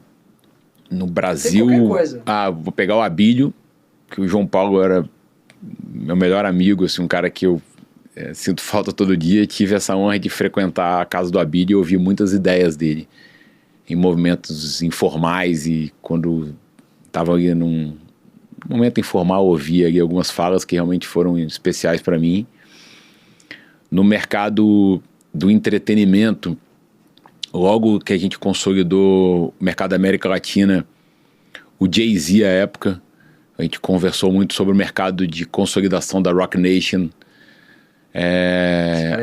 no Brasil... Tem qualquer coisa. Vou pegar o Abílio, que o João Paulo era meu melhor amigo, assim, um cara que eu sinto falta todo dia. Tive essa honra de frequentar a casa do Abílio e ouvir muitas ideias dele em movimentos informais, e quando estava ali num momento informal, ouvia ali algumas falas que realmente foram especiais para mim. No mercado do entretenimento, logo que a gente consolidou o mercado da América Latina, o Jay-Z, à época, a gente conversou muito sobre o mercado de consolidação da Rock Nation,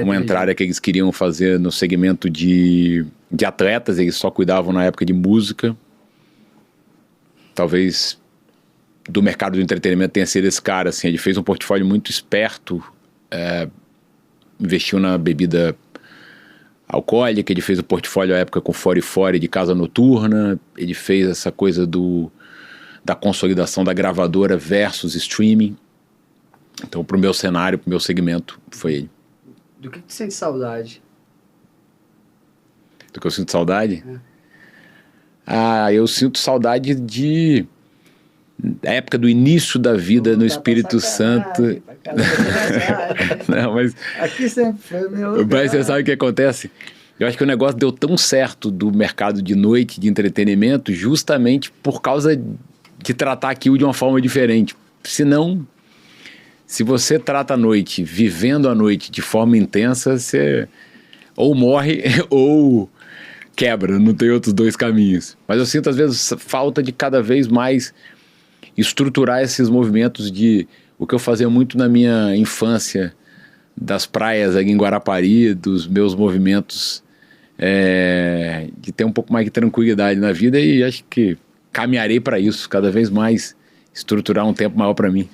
uma entrada que eles queriam fazer no segmento de atletas. Eles só cuidavam na época de música. Talvez do mercado do entretenimento tenha sido esse cara, assim. Ele fez um portfólio muito esperto, investiu na bebida alcoólica, ele fez o portfólio à época com Fora e Fora de casa noturna, ele fez essa coisa da consolidação da gravadora versus streaming. Então, pro meu cenário, pro meu segmento, foi ele. Do que tu sente saudade? Do que eu sinto saudade? Eu sinto saudade da época do início da vida no Espírito Santo. Não, mas... Aqui sempre foi meu lugar. Mas você sabe o que acontece? Eu acho que o negócio deu tão certo do mercado de noite, de entretenimento, justamente por causa de tratar aquilo de uma forma diferente. Senão, se você trata a noite, vivendo a noite de forma intensa, você ou morre ou quebra, não tem outros dois caminhos. Mas eu sinto, às vezes, falta de cada vez mais estruturar esses movimentos de o que eu fazia muito na minha infância, das praias aqui em Guarapari, dos meus movimentos, de ter um pouco mais de tranquilidade na vida, e acho que caminharei para isso, cada vez mais estruturar um tempo maior para mim.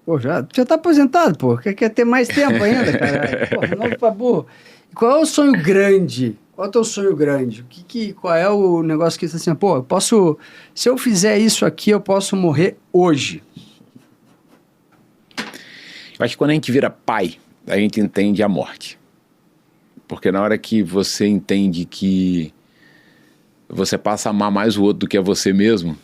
Pô, já tá aposentado, pô, quer ter mais tempo ainda, cara? Pô, novo pra burro. Qual é o sonho grande? Qual é o teu sonho grande? Qual é o negócio que você assim, pô, eu posso, se eu fizer isso aqui, eu posso morrer hoje? Eu acho que quando a gente vira pai, a gente entende a morte. Porque na hora que você entende que você passa a amar mais o outro do que a você mesmo,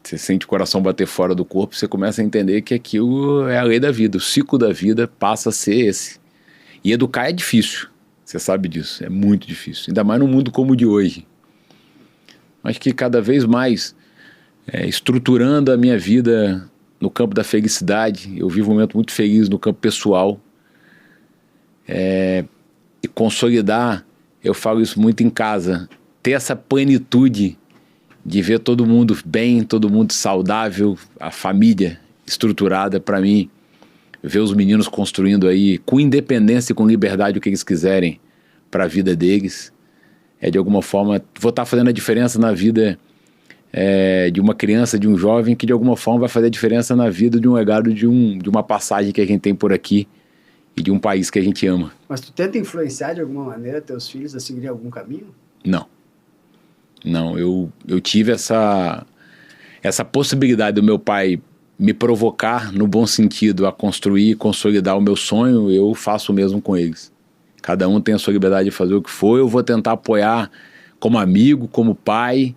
você sente o coração bater fora do corpo, você começa a entender que aquilo é a lei da vida, o ciclo da vida passa a ser esse. E educar é difícil, você sabe disso, é muito difícil, ainda mais num mundo como o de hoje. Acho que cada vez mais, estruturando a minha vida no campo da felicidade, eu vivo um momento muito feliz no campo pessoal, e consolidar, eu falo isso muito em casa, ter essa plenitude de ver todo mundo bem, todo mundo saudável, a família estruturada, para mim, ver os meninos construindo aí com independência e com liberdade o que eles quiserem para a vida deles, de alguma forma, vou estar fazendo a diferença na vida de uma criança, de um jovem, que de alguma forma vai fazer a diferença na vida de um legado, de uma passagem que a gente tem por aqui e de um país que a gente ama. Mas tu tenta influenciar de alguma maneira teus filhos a seguirem algum caminho? Não, eu tive essa possibilidade do meu pai me provocar, no bom sentido, a construir e consolidar o meu sonho, eu faço o mesmo com eles. Cada um tem a sua liberdade de fazer o que for, eu vou tentar apoiar como amigo, como pai,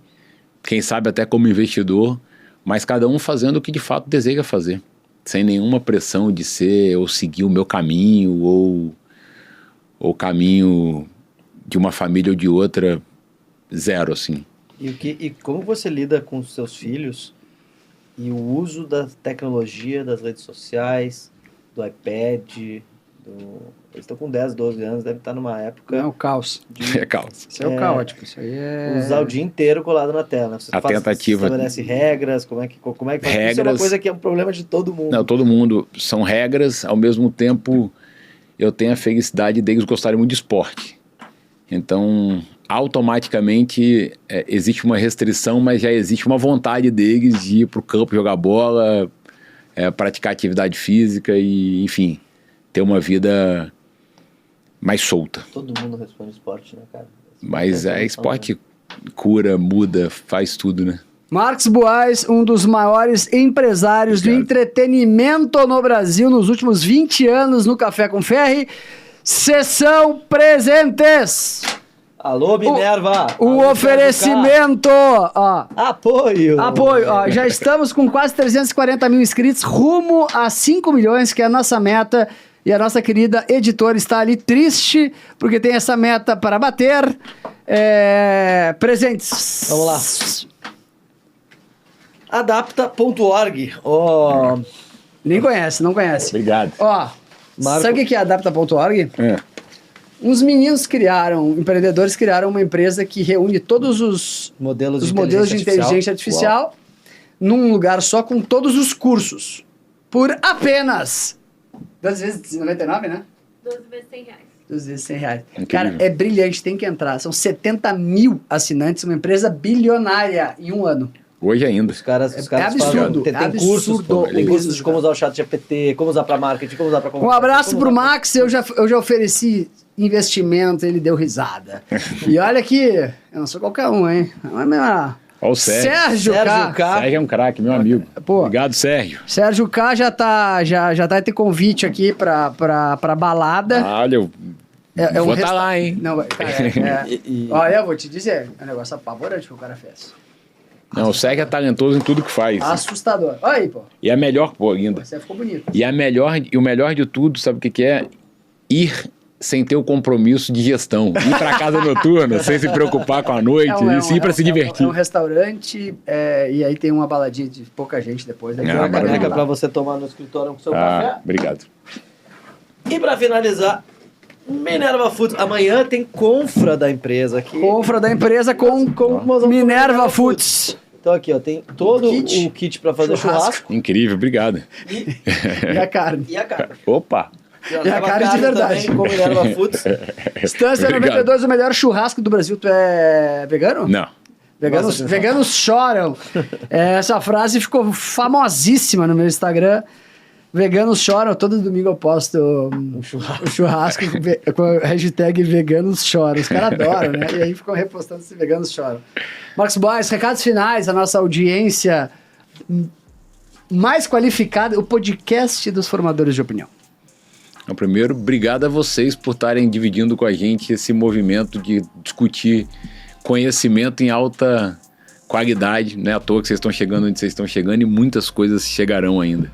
quem sabe até como investidor, mas cada um fazendo o que de fato deseja fazer, sem nenhuma pressão de ser ou seguir o meu caminho ou o caminho de uma família ou de outra, zero, assim. E como você lida com os seus filhos e o uso da tecnologia, das redes sociais, do iPad, eles estão com 10, 12 anos, devem estar numa época... Não é o caos. É caos. Isso é o caótico, isso aí é... Usar o dia inteiro colado na tela. Você tentativa... estabelece regras, como é que faz? Regras... Isso é uma coisa que é um problema de todo mundo. Não, todo mundo. São regras, ao mesmo tempo eu tenho a felicidade deles gostarem muito de esporte. Então, automaticamente existe uma restrição, mas já existe uma vontade deles de ir para o campo jogar bola, praticar atividade física e, enfim, ter uma vida mais solta. Todo mundo responde esporte, né, cara? Mas esporte cura, muda, faz tudo, né? Marcos Buais, um dos maiores empresários do entretenimento no Brasil nos últimos 20 anos no Café com Ferri. Sessão Presentes. Alô, Minerva. O oferecimento. Ó. Apoio. Ó, já estamos com quase 340 mil inscritos, rumo a 5 milhões, que é a nossa meta. E a nossa querida editora está ali triste, porque tem essa meta para bater. Presentes. Vamos lá. Adapta.org. Nem conhece, não conhece. Obrigado. Ó, sabe o que é Adapta.org? Uns meninos empreendedores criaram uma empresa que reúne todos os modelos de inteligência artificial num lugar só com todos os cursos. Por apenas 12 vezes R$99, né? 12 vezes R$100. 12 vezes R$100. Incrível. Cara, é brilhante, tem que entrar. São 70 mil assinantes, uma empresa bilionária em um ano. Hoje ainda. Os caras absurdo. Tem cursos de como usar o ChatGPT, como usar para marketing, como usar para... Um abraço pro Max, eu já ofereci investimento, ele deu risada. E olha que eu não sou qualquer um, hein? Não é mesmo? Ó, o Sérgio K. Sérgio é um craque, meu amigo. Pô, obrigado, Sérgio. Sérgio K já tá ter convite aqui pra balada. Olha, eu vou estar lá, hein? Não, cara, olha, eu vou te dizer, é um negócio apavorante que o cara fez. Não, o Sérgio é talentoso em tudo que faz. Assustador. Olha aí, pô. E a melhor, linda. Você ficou bonito. E o melhor de tudo, sabe o que é? Ir sem ter o compromisso de gestão. Ir pra casa noturna, sem se preocupar com a noite, ir pra se divertir. É um restaurante, e aí tem uma baladinha de pouca gente depois. Tem uma caneca pra você tomar no escritório com o seu café. Obrigado. E pra finalizar, Minerva Foods. Amanhã tem confra da empresa aqui. Confra da empresa com Minerva Foods. Então aqui, ó, tem todo o kit pra fazer churrasco. Incrível, obrigado. E a carne. Opa! E a carne de verdade. Também, com Minerva Foods. Estância 92, o melhor churrasco do Brasil. Tu é vegano? Não. Veganos choram. Essa frase ficou famosíssima no meu Instagram. Veganos choram, todo domingo eu posto o churrasco com a hashtag Veganos choram. Os caras adoram, né? E aí ficam repostando esse Veganos choram. Marcos Buais, recados finais, a nossa audiência mais qualificada, o podcast dos formadores de opinião. Então, primeiro, obrigado a vocês por estarem dividindo com a gente esse movimento de discutir conhecimento em alta qualidade, não é à toa que vocês estão chegando onde vocês estão chegando e muitas coisas chegarão ainda.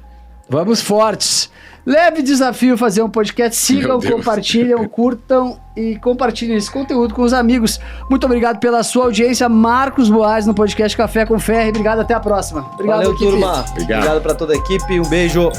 Vamos fortes. Leve desafio fazer um podcast. Sigam, compartilham, curtam e compartilhem esse conteúdo com os amigos. Muito obrigado pela sua audiência. Marcos Boas no podcast Café com Ferri. Obrigado, até a próxima. Obrigado, valeu, equipe. turma. Obrigado pra toda a equipe. Um beijo.